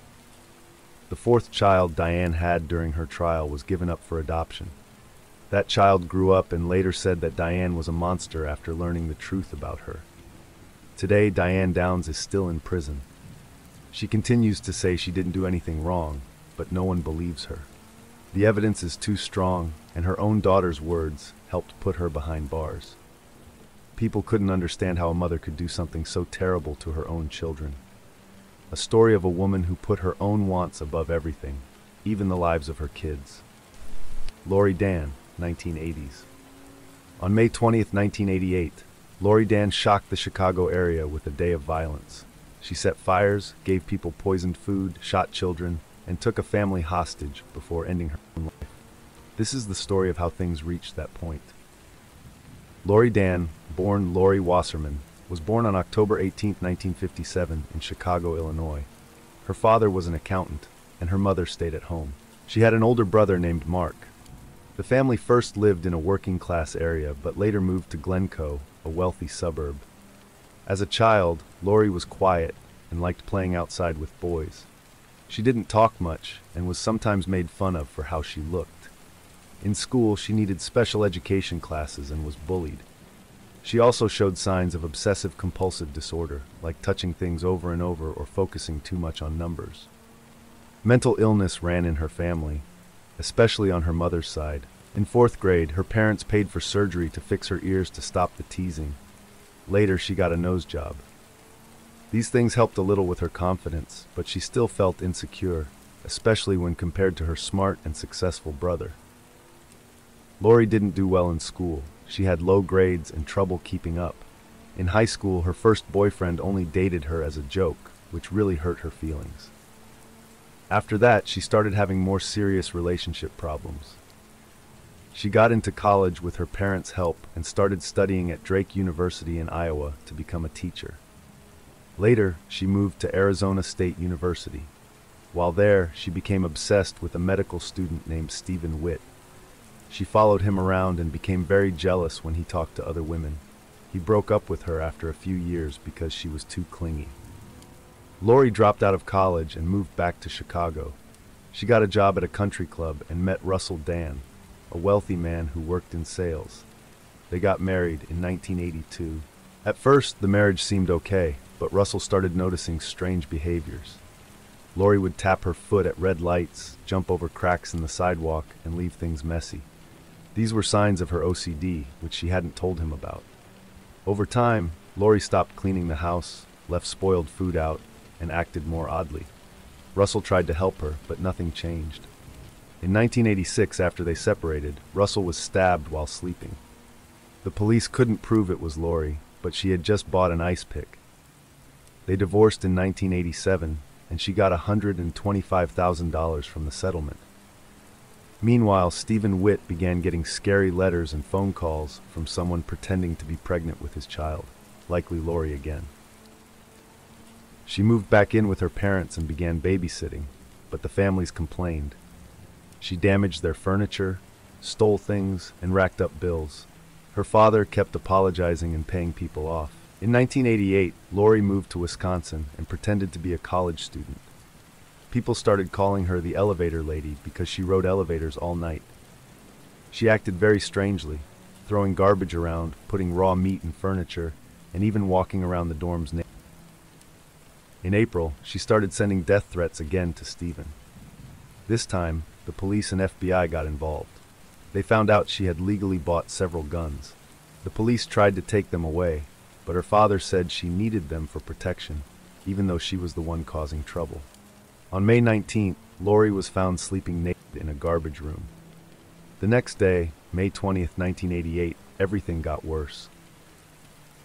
The fourth child Diane had during her trial was given up for adoption. That child grew up and later said that Diane was a monster after learning the truth about her. Today, Diane Downs is still in prison. She continues to say she didn't do anything wrong, but no one believes her. The evidence is too strong, and her own daughter's words helped put her behind bars. People couldn't understand how a mother could do something so terrible to her own children. A story of a woman who put her own wants above everything, even the lives of her kids. Laurie Dann, 1980s. On May 20th, 1988, Laurie Dann shocked the Chicago area with a day of violence. She set fires, gave people poisoned food, shot children, and took a family hostage before ending her own life. This is the story of how things reached that point. Laurie Dann, born Laurie Wasserman, was born on October 18, 1957, in Chicago, Illinois. Her father was an accountant, and her mother stayed at home. She had an older brother named Mark. The family first lived in a working-class area, but later moved to Glencoe, a wealthy suburb. As a child, Laurie was quiet and liked playing outside with boys. She didn't talk much and was sometimes made fun of for how she looked. In school, she needed special education classes and was bullied. She also showed signs of obsessive-compulsive disorder, like touching things over and over or focusing too much on numbers. Mental illness ran in her family, especially on her mother's side. In 4th grade, her parents paid for surgery to fix her ears to stop the teasing. Later, she got a nose job. These things helped a little with her confidence, but she still felt insecure, especially when compared to her smart and successful brother. Laurie didn't do well in school. She had low grades and trouble keeping up. In high school, her first boyfriend only dated her as a joke, which really hurt her feelings. After that, she started having more serious relationship problems. She got into college with her parents' help and started studying at Drake University in Iowa to become a teacher. Later, she moved to Arizona State University. While there, she became obsessed with a medical student named Stephen Witt. She followed him around and became very jealous when he talked to other women. He broke up with her after a few years because she was too clingy. Laurie dropped out of college and moved back to Chicago. She got a job at a country club and met Russell Dann, a wealthy man who worked in sales. They got married in 1982. At first, the marriage seemed okay, but Russell started noticing strange behaviors. Laurie would tap her foot at red lights, jump over cracks in the sidewalk, and leave things messy. These were signs of her OCD, which she hadn't told him about. Over time, Laurie stopped cleaning the house, left spoiled food out, and acted more oddly. Russell tried to help her, but nothing changed. In 1986, after they separated, Russell was stabbed while sleeping. The police couldn't prove it was Laurie, but she had just bought an ice pick. They divorced in 1987, and she got $125,000 from the settlement. Meanwhile, Stephen Witt began getting scary letters and phone calls from someone pretending to be pregnant with his child, likely Laurie again. She moved back in with her parents and began babysitting, but the families complained. She damaged their furniture, stole things, and racked up bills. Her father kept apologizing and paying people off. In 1988, Laurie moved to Wisconsin and pretended to be a college student. People started calling her the elevator lady because she rode elevators all night. She acted very strangely, throwing garbage around, putting raw meat in furniture, and even walking around the dorms naked. In April, she started sending death threats again to Stephen. This time, the police and FBI got involved. They found out she had legally bought several guns. The police tried to take them away, but her father said she needed them for protection, even though she was the one causing trouble. On May 19th, Laurie was found sleeping naked. garbage room. The next day, May 20th, 1988, everything got worse.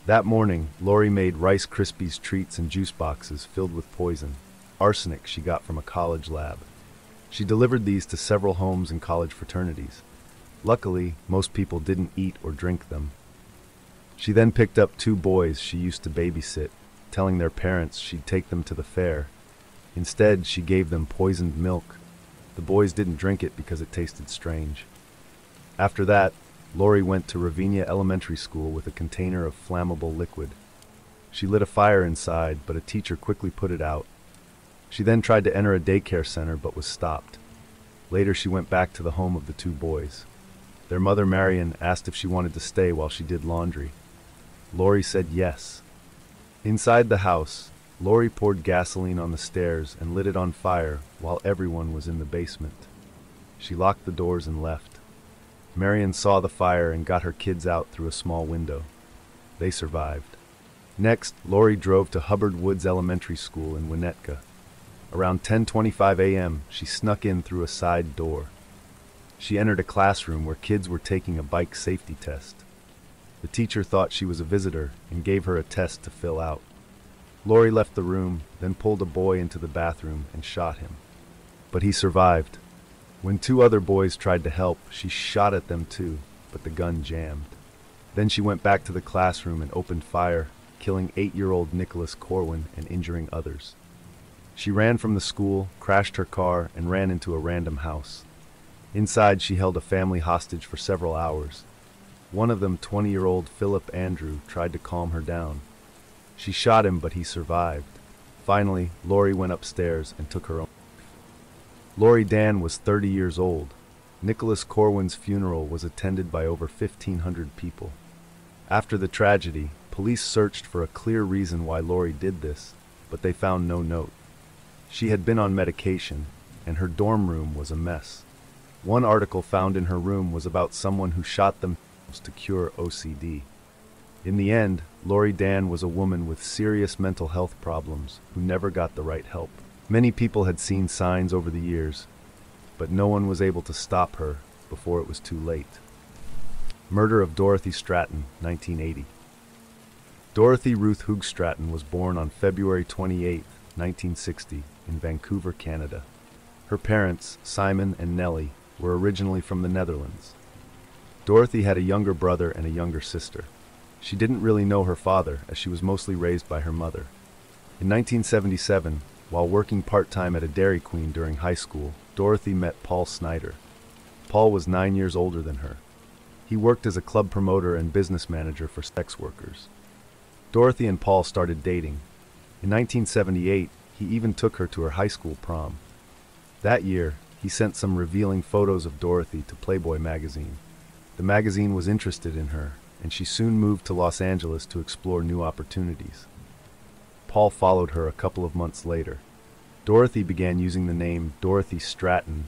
That morning, Laurie made Rice Krispies treats and juice boxes filled with poison, arsenic she got from a college lab. She delivered these to several homes and college fraternities. Luckily, most people didn't eat or drink them. She then picked up 2 boys she used to babysit, telling their parents she'd take them to the fair. Instead, she gave them poisoned milk. The boys didn't drink it because it tasted strange. After that, Laurie went to Ravinia Elementary School with a container of flammable liquid. She lit a fire inside, but a teacher quickly put it out. She then tried to enter a daycare center but was stopped. Later, she went back to the home of the 2 boys. Their mother, Marion, asked if she wanted to stay while she did laundry. Laurie said yes. Inside the house, Laurie poured gasoline on the stairs and lit it on fire while everyone was in the basement. She locked the doors and left. Marion saw the fire and got her kids out through a small window. They survived. Next, Laurie drove to Hubbard Woods Elementary School in Winnetka. Around 10:25 a.m., she snuck in through a side door. She entered a classroom where kids were taking a bike safety test. The teacher thought she was a visitor and gave her a test to fill out. Laurie left the room, then pulled a boy into the bathroom and shot him. But he survived. When 2 other boys tried to help, she shot at them too, but the gun jammed. Then she went back to the classroom and opened fire, killing 8-year-old Nicholas Corwin and injuring others. She ran from the school, crashed her car, and ran into a random house. Inside, she held a family hostage for several hours. One of them, 20-year-old Philip Andrew, tried to calm her down. She shot him, but he survived. Finally, Laurie went upstairs and took her own life. Laurie Dann was 30 years old. Nicholas Corwin's funeral was attended by over 1,500 people. After the tragedy, police searched for a clear reason why Laurie did this, but they found no note. She had been on medication, and her dorm room was a mess. One article found in her room was about someone who shot themselves to cure OCD. In the end, Laurie Dann was a woman with serious mental health problems who never got the right help. Many people had seen signs over the years, but no one was able to stop her before it was too late. Murder of Dorothy Stratten, 1980. Dorothy Ruth Hoog Stratten was born on February 28, 1960, in Vancouver, Canada. Her parents, Simon and Nellie, were originally from the Netherlands. Dorothy had a younger brother and a younger sister. She didn't really know her father, as she was mostly raised by her mother. In 1977, while working part-time at a Dairy Queen during high school, Dorothy met Paul Snyder. Paul was 9 years older than her. He worked as a club promoter and business manager for sex workers. Dorothy and Paul started dating. In 1978, he even took her to her high school prom. That year, he sent some revealing photos of Dorothy to Playboy magazine. The magazine was interested in her, and she soon moved to Los Angeles to explore new opportunities. Paul followed her a couple of months later. Dorothy began using the name Dorothy Stratten.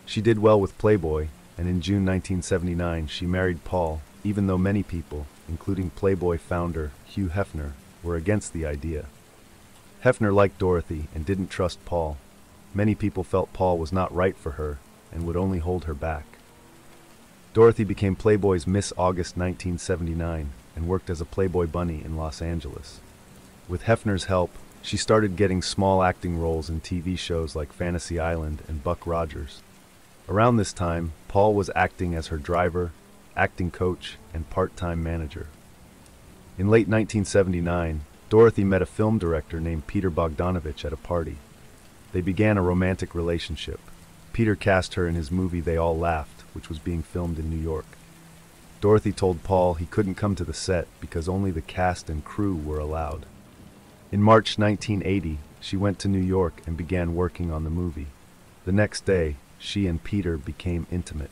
She did well with Playboy, and in June 1979 she married Paul, even though many people, including Playboy founder Hugh Hefner, were against the idea. Hefner liked Dorothy and didn't trust Paul. Many people felt Paul was not right for her and would only hold her back. Dorothy became Playboy's Miss August 1979 and worked as a Playboy bunny in Los Angeles. With Hefner's help, she started getting small acting roles in TV shows like Fantasy Island and Buck Rogers. Around this time, Paul was acting as her driver, acting coach, and part-time manager. In late 1979, Dorothy met a film director named Peter Bogdanovich at a party. They began a romantic relationship. Peter cast her in his movie They All Laughed, which was being filmed in New York. Dorothy told Paul he couldn't come to the set because only the cast and crew were allowed. In March 1980, she went to New York and began working on the movie. The next day, she and Peter became intimate.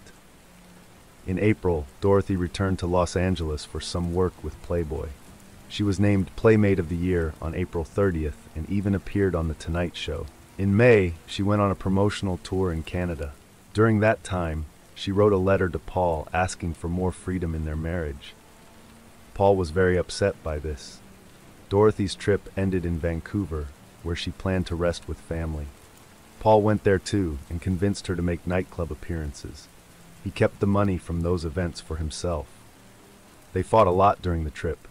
In April, Dorothy returned to Los Angeles for some work with Playboy. She was named Playmate of the Year on April 30th and even appeared on The Tonight Show. In May, she went on a promotional tour in Canada. During that time, she wrote a letter to Paul asking for more freedom in their marriage. Paul was very upset by this. Dorothy's trip ended in Vancouver, where she planned to rest with family. Paul went there too and convinced her to make nightclub appearances. He kept the money from those events for himself. They fought a lot during the trip.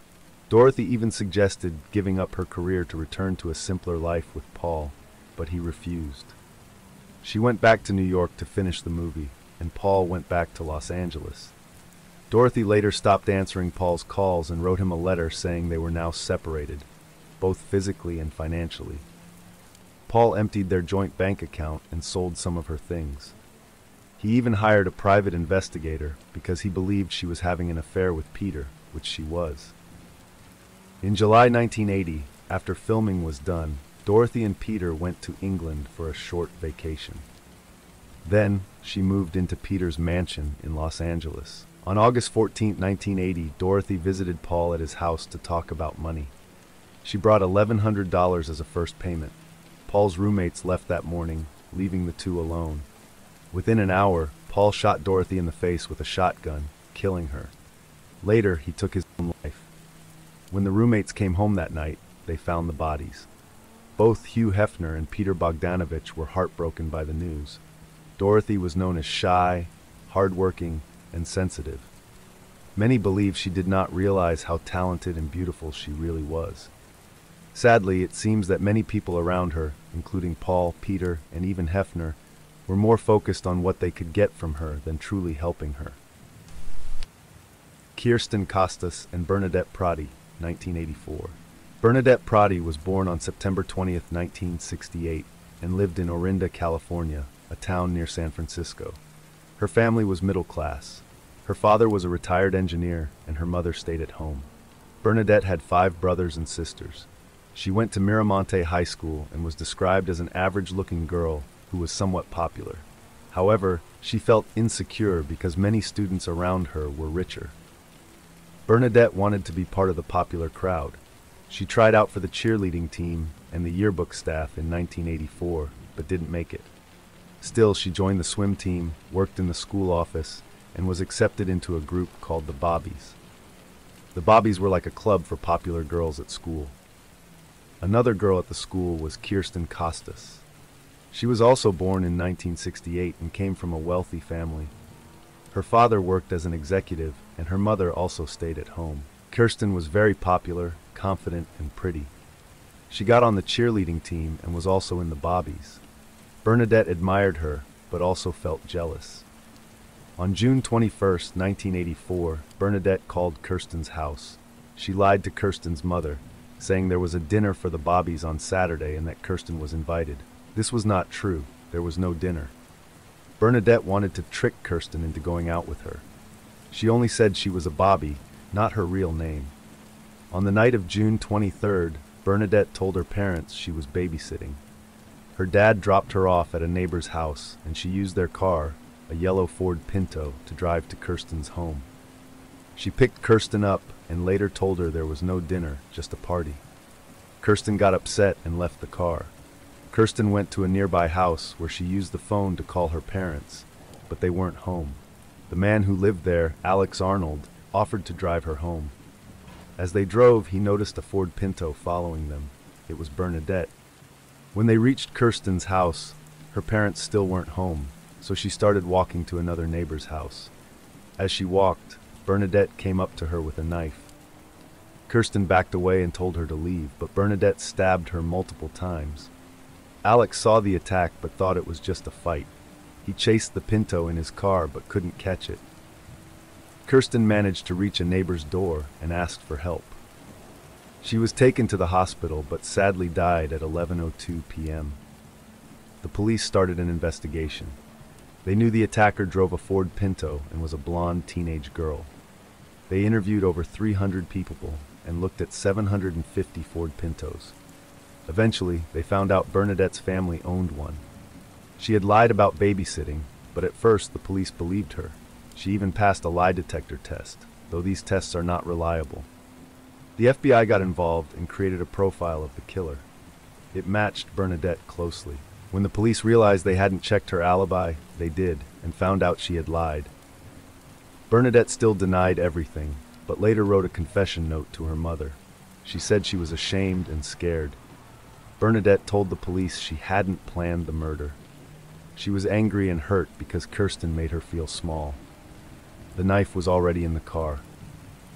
Dorothy even suggested giving up her career to return to a simpler life with Paul, but he refused. She went back to New York to finish the movie, and Paul went back to Los Angeles. Dorothy later stopped answering Paul's calls and wrote him a letter saying they were now separated, both physically and financially. Paul emptied their joint bank account and sold some of her things. He even hired a private investigator because he believed she was having an affair with Peter, which she was. In July 1980, after filming was done, Dorothy and Peter went to England for a short vacation. Then, she moved into Peter's mansion in Los Angeles. On August 14, 1980, Dorothy visited Paul at his house to talk about money. She brought $1,100 as a first payment. Paul's roommates left that morning, leaving the two alone. Within an hour, Paul shot Dorothy in the face with a shotgun, killing her. Later, he took his own life. When the roommates came home that night, they found the bodies. Both Hugh Hefner and Peter Bogdanovich were heartbroken by the news. Dorothy was known as shy, hardworking, and sensitive. Many believe she did not realize how talented and beautiful she really was. Sadly, it seems that many people around her, including Paul, Peter, and even Hefner, were more focused on what they could get from her than truly helping her. Kirsten, Costas, and Bernadette Protti, 1984. Bernadette Protti was born on September 20, 1968, and lived in Orinda, California, a town near San Francisco. Her family was middle class. Her father was a retired engineer, and her mother stayed at home. Bernadette had 5 brothers and sisters. She went to Miramonte High School and was described as an average-looking girl who was somewhat popular. However, she felt insecure because many students around her were richer. Bernadette wanted to be part of the popular crowd. She tried out for the cheerleading team and the yearbook staff in 1984, but didn't make it. Still, she joined the swim team, worked in the school office, and was accepted into a group called the Bobbies. The Bobbies were like a club for popular girls at school. Another girl at the school was Kirsten Costas. She was also born in 1968 and came from a wealthy family. Her father worked as an executive, and her mother also stayed at home. Kirsten was very popular, confident, and pretty. She got on the cheerleading team and was also in the Bobbies. Bernadette admired her, but also felt jealous. On June 21, 1984, Bernadette called Kirsten's house. She lied to Kirsten's mother, saying there was a dinner for the Bobbies on Saturday and that Kirsten was invited. This was not true. There was no dinner. Bernadette wanted to trick Kirsten into going out with her. She only said she was a Bobby, not her real name. On the night of June 23rd, Bernadette told her parents she was babysitting. Her dad dropped her off at a neighbor's house, and she used their car, a yellow Ford Pinto, to drive to Kirsten's home. She picked Kirsten up and later told her there was no dinner, just a party. Kirsten got upset and left the car. Kirsten went to a nearby house where she used the phone to call her parents, but they weren't home. The man who lived there, Alex Arnold, offered to drive her home. As they drove, he noticed a Ford Pinto following them. It was Bernadette. When they reached Kirsten's house, her parents still weren't home, so she started walking to another neighbor's house. As she walked, Bernadette came up to her with a knife. Kirsten backed away and told her to leave, but Bernadette stabbed her multiple times. Alex saw the attack but thought it was just a fight. He chased the Pinto in his car but couldn't catch it. Kirsten managed to reach a neighbor's door and asked for help. She was taken to the hospital but sadly died at 11:02 p.m. The police started an investigation. They knew the attacker drove a Ford Pinto and was a blonde teenage girl. They interviewed over 300 people and looked at 750 Ford Pintos. Eventually, they found out Bernadette's family owned one. She had lied about babysitting, but at first the police believed her. She even passed a lie detector test, though these tests are not reliable. The FBI got involved and created a profile of the killer. It matched Bernadette closely. When the police realized they hadn't checked her alibi, they did, and found out she had lied. Bernadette still denied everything, but later wrote a confession note to her mother. She said she was ashamed and scared. Bernadette told the police she hadn't planned the murder. She was angry and hurt because Kirsten made her feel small. The knife was already in the car.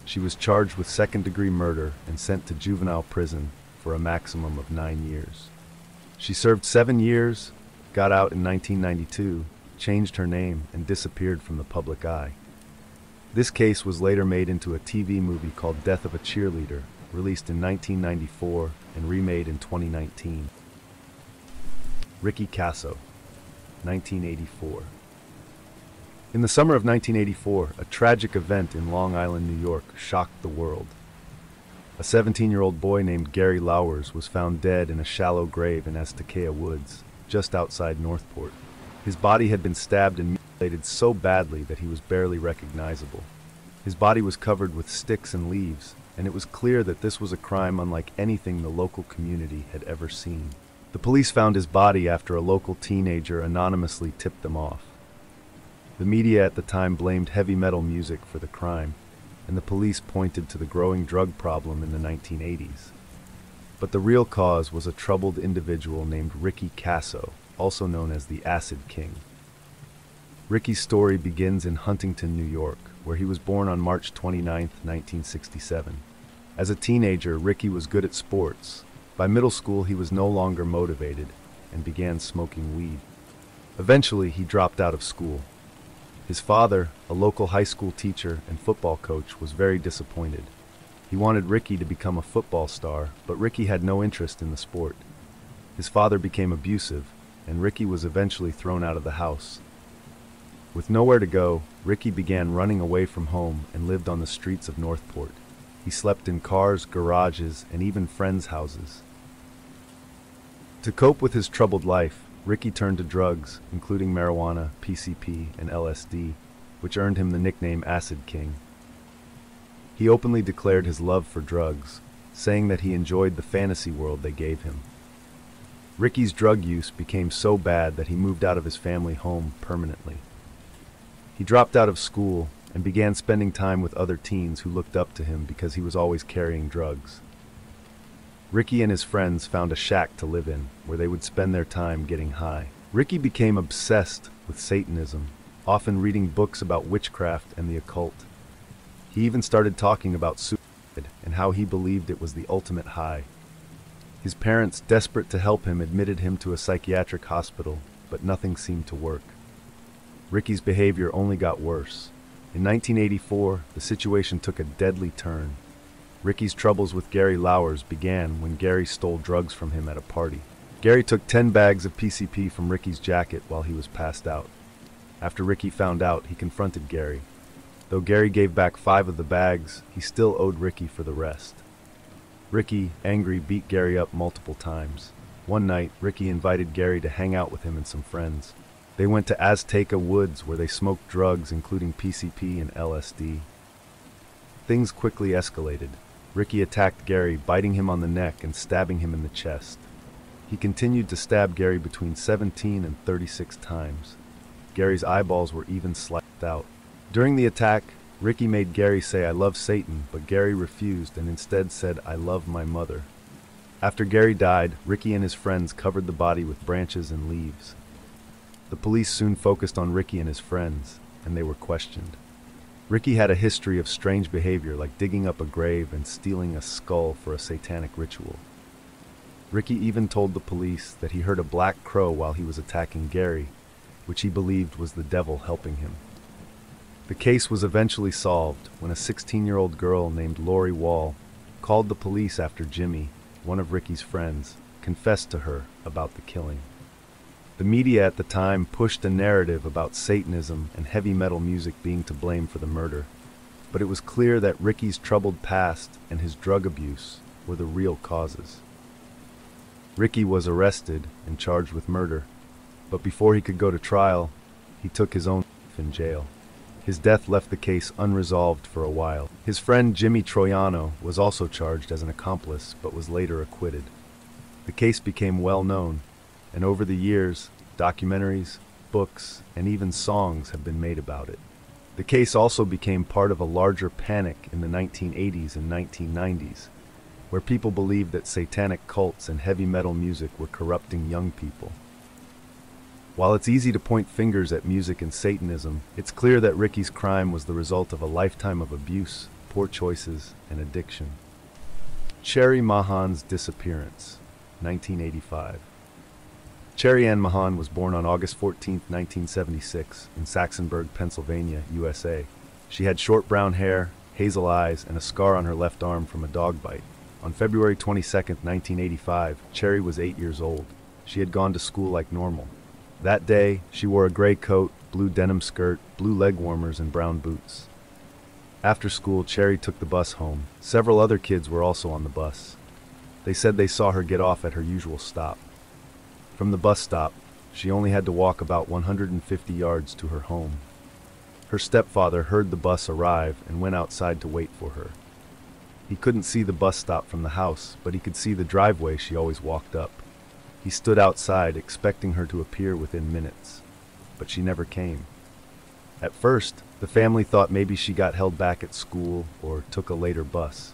She was charged with second-degree murder and sent to juvenile prison for a maximum of 9 years. She served 7 years, got out in 1992, changed her name, and disappeared from the public eye. This case was later made into a TV movie called Death of a Cheerleader, released in 1994 and remade in 2019. Ricky Kasso, 1984. In the summer of 1984, a tragic event in Long Island, New York, shocked the world. A 17-year-old boy named Gary Lauers was found dead in a shallow grave in Aztakea Woods, just outside Northport. His body had been stabbed and mutilated so badly that he was barely recognizable. His body was covered with sticks and leaves, and it was clear that this was a crime unlike anything the local community had ever seen. The police found his body after a local teenager anonymously tipped them off. The media at the time blamed heavy metal music for the crime, and the police pointed to the growing drug problem in the 1980s. But the real cause was a troubled individual named Ricky Kasso, also known as the Acid King. Ricky's story begins in Huntington, New York, where he was born on March 29, 1967. As a teenager, Ricky was good at sports. By middle school, he was no longer motivated and began smoking weed. Eventually, he dropped out of school. His father, a local high school teacher and football coach, was very disappointed. He wanted Ricky to become a football star, but Ricky had no interest in the sport. His father became abusive, and Ricky was eventually thrown out of the house. With nowhere to go, Ricky began running away from home and lived on the streets of Northport. He slept in cars, garages, and even friends' houses. To cope with his troubled life, Ricky turned to drugs, including marijuana, PCP, and LSD, which earned him the nickname Acid King. He openly declared his love for drugs, saying that he enjoyed the fantasy world they gave him. Ricky's drug use became so bad that he moved out of his family home permanently. He dropped out of school and began spending time with other teens who looked up to him because he was always carrying drugs. Ricky and his friends found a shack to live in, where they would spend their time getting high. Ricky became obsessed with Satanism, often reading books about witchcraft and the occult. He even started talking about suicide and how he believed it was the ultimate high. His parents, desperate to help him, admitted him to a psychiatric hospital, but nothing seemed to work. Ricky's behavior only got worse. In 1984, the situation took a deadly turn. Ricky's troubles with Gary Lauers began when Gary stole drugs from him at a party. Gary took 10 bags of PCP from Ricky's jacket while he was passed out. After Ricky found out, he confronted Gary. Though Gary gave back 5 of the bags, he still owed Ricky for the rest. Ricky, angry, beat Gary up multiple times. One night, Ricky invited Gary to hang out with him and some friends. They went to Aztakea Woods, where they smoked drugs including PCP and LSD. Things quickly escalated. Ricky attacked Gary, biting him on the neck and stabbing him in the chest. He continued to stab Gary between 17 and 36 times. Gary's eyeballs were even sliced out. During the attack, Ricky made Gary say, "I love Satan," but Gary refused and instead said, "I love my mother." After Gary died, Ricky and his friends covered the body with branches and leaves. The police soon focused on Ricky and his friends, and they were questioned. Ricky had a history of strange behavior, like digging up a grave and stealing a skull for a satanic ritual. Ricky even told the police that he heard a black crow while he was attacking Gary, which he believed was the devil helping him. The case was eventually solved when a 16-year-old girl named Laurie Wall called the police after Jimmy, one of Ricky's friends, confessed to her about the killing. The media at the time pushed a narrative about Satanism and heavy metal music being to blame for the murder, but it was clear that Ricky's troubled past and his drug abuse were the real causes. Ricky was arrested and charged with murder, but before he could go to trial, he took his own life in jail. His death left the case unresolved for a while. His friend Jimmy Troiano was also charged as an accomplice, but was later acquitted. The case became well known, and over the years, documentaries, books, and even songs have been made about it. The case also became part of a larger panic in the 1980s and 1990s, where people believed that satanic cults and heavy metal music were corrupting young people. While it's easy to point fingers at music and Satanism, it's clear that Ricky's crime was the result of a lifetime of abuse, poor choices, and addiction. Cherrie Mahan's disappearance, 1985. Cherrie Ann Mahan was born on August 14, 1976, in Saxonburg, Pennsylvania, USA. She had short brown hair, hazel eyes, and a scar on her left arm from a dog bite. On February 22, 1985, Cherrie was 8 years old. She had gone to school like normal. That day, she wore a gray coat, blue denim skirt, blue leg warmers, and brown boots. After school, Cherrie took the bus home. Several other kids were also on the bus. They said they saw her get off at her usual stop. From the bus stop, she only had to walk about 150 yards to her home. Her stepfather heard the bus arrive and went outside to wait for her. He couldn't see the bus stop from the house, but he could see the driveway she always walked up. He stood outside, expecting her to appear within minutes, but she never came. At first, the family thought maybe she got held back at school or took a later bus.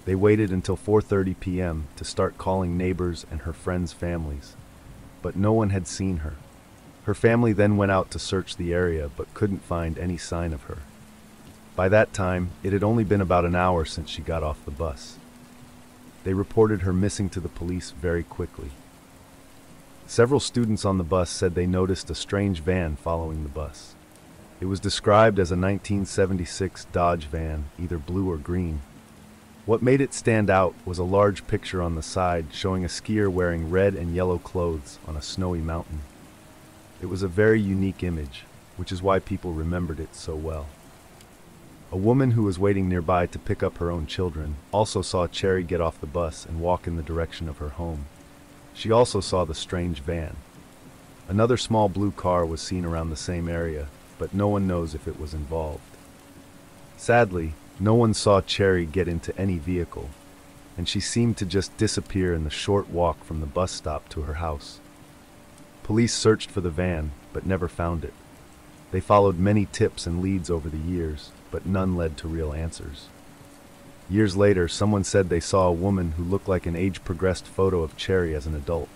They waited until 4:30 p.m. to start calling neighbors and her friends' families, but no one had seen her. Her family then went out to search the area but couldn't find any sign of her. By that time, it had only been about an hour since she got off the bus. They reported her missing to the police very quickly. Several students on the bus said they noticed a strange van following the bus. It was described as a 1976 Dodge van, either blue or green. What made it stand out was a large picture on the side showing a skier wearing red and yellow clothes on a snowy mountain. It was a very unique image, which is why people remembered it so well. A woman who was waiting nearby to pick up her own children also saw Cherrie get off the bus and walk in the direction of her home. She also saw the strange van. Another small blue car was seen around the same area, but no one knows if it was involved. Sadly, no one saw Cherrie get into any vehicle, and she seemed to just disappear in the short walk from the bus stop to her house. Police searched for the van, but never found it. They followed many tips and leads over the years, but none led to real answers. Years later, someone said they saw a woman who looked like an age-progressed photo of Cherrie as an adult.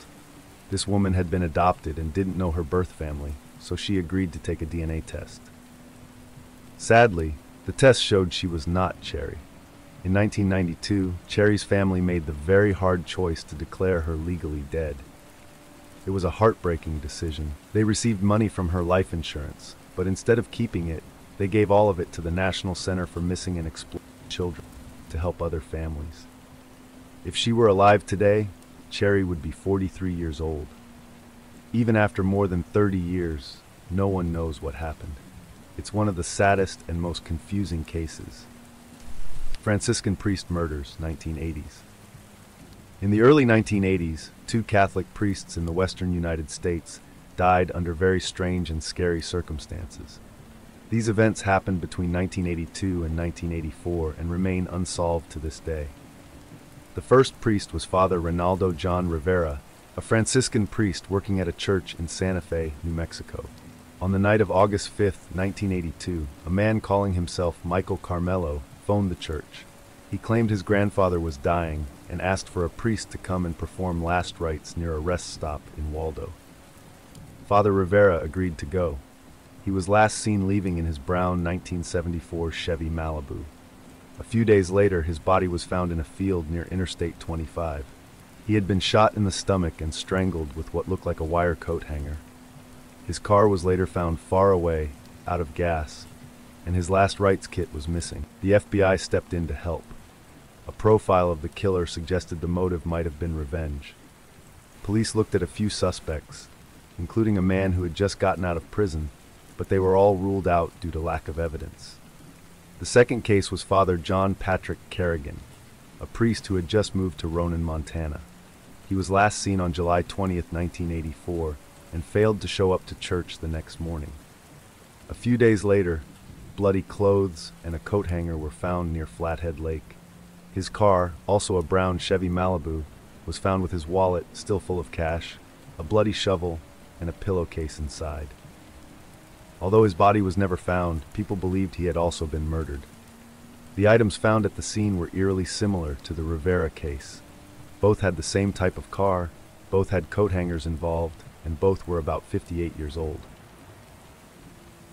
This woman had been adopted and didn't know her birth family, so she agreed to take a DNA test. Sadly, the test showed she was not Cherrie. In 1992, Cherrie's family made the very hard choice to declare her legally dead. It was a heartbreaking decision. They received money from her life insurance, but instead of keeping it, they gave all of it to the National Center for Missing and Exploited Children to help other families. If she were alive today, Cherrie would be 43 years old. Even after more than 30 years, no one knows what happened. It's one of the saddest and most confusing cases. Franciscan priest murders, 1980s. In the early 1980s, 2 Catholic priests in the western United States died under very strange and scary circumstances. These events happened between 1982 and 1984 and remain unsolved to this day. The first priest was Father Ronaldo John Rivera, a Franciscan priest working at a church in Santa Fe, New Mexico. On the night of August 5, 1982, a man calling himself Michael Carmelo phoned the church. He claimed his grandfather was dying and asked for a priest to come and perform last rites near a rest stop in Waldo. Father Rivera agreed to go. He was last seen leaving in his brown 1974 Chevy Malibu. A few days later, his body was found in a field near Interstate 25. He had been shot in the stomach and strangled with what looked like a wire coat hanger. His car was later found far away, out of gas, and his last rites kit was missing. The FBI stepped in to help. A profile of the killer suggested the motive might have been revenge. Police looked at a few suspects, including a man who had just gotten out of prison, but they were all ruled out due to lack of evidence. The second case was Father John Patrick Kerrigan, a priest who had just moved to Ronan, Montana. He was last seen on July 20, 1984, and failed to show up to church the next morning. A few days later, bloody clothes and a coat hanger were found near Flathead Lake. His car, also a brown Chevy Malibu, was found with his wallet still full of cash, a bloody shovel, and a pillowcase inside. Although his body was never found, people believed he had also been murdered. The items found at the scene were eerily similar to the Rivera case. Both had the same type of car, both had coat hangers involved, and both were about 58 years old.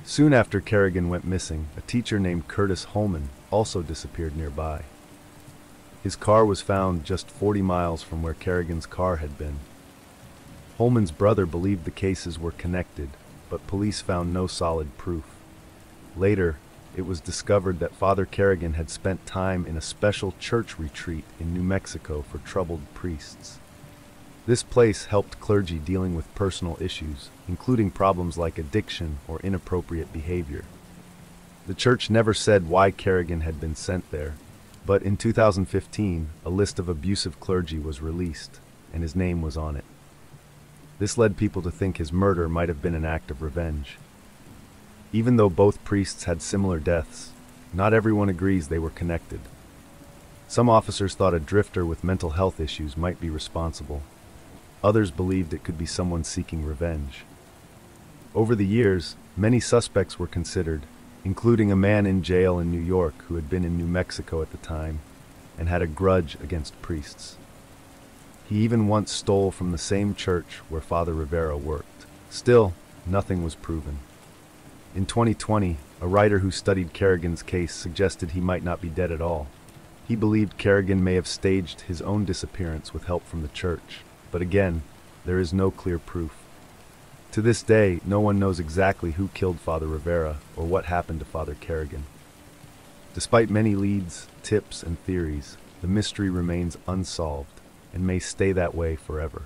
Soon after Kerrigan went missing, a teacher named Curtis Holman also disappeared nearby. His car was found just 40 miles from where Kerrigan's car had been. Holman's brother believed the cases were connected, but police found no solid proof. Later, it was discovered that Father Kerrigan had spent time in a special church retreat in New Mexico for troubled priests. This place helped clergy dealing with personal issues, including problems like addiction or inappropriate behavior. The church never said why Kerrigan had been sent there, but in 2015, a list of abusive clergy was released, and his name was on it. This led people to think his murder might have been an act of revenge. Even though both priests had similar deaths, not everyone agrees they were connected. Some officers thought a drifter with mental health issues might be responsible. Others believed it could be someone seeking revenge. Over the years, many suspects were considered, including a man in jail in New York who had been in New Mexico at the time and had a grudge against priests. He even once stole from the same church where Father Rivera worked. Still, nothing was proven. In 2020, a writer who studied Kerrigan's case suggested he might not be dead at all. He believed Kerrigan may have staged his own disappearance with help from the church, but again, there is no clear proof. To this day, no one knows exactly who killed Father Rivera or what happened to Father Kerrigan. Despite many leads, tips, and theories, the mystery remains unsolved and may stay that way forever.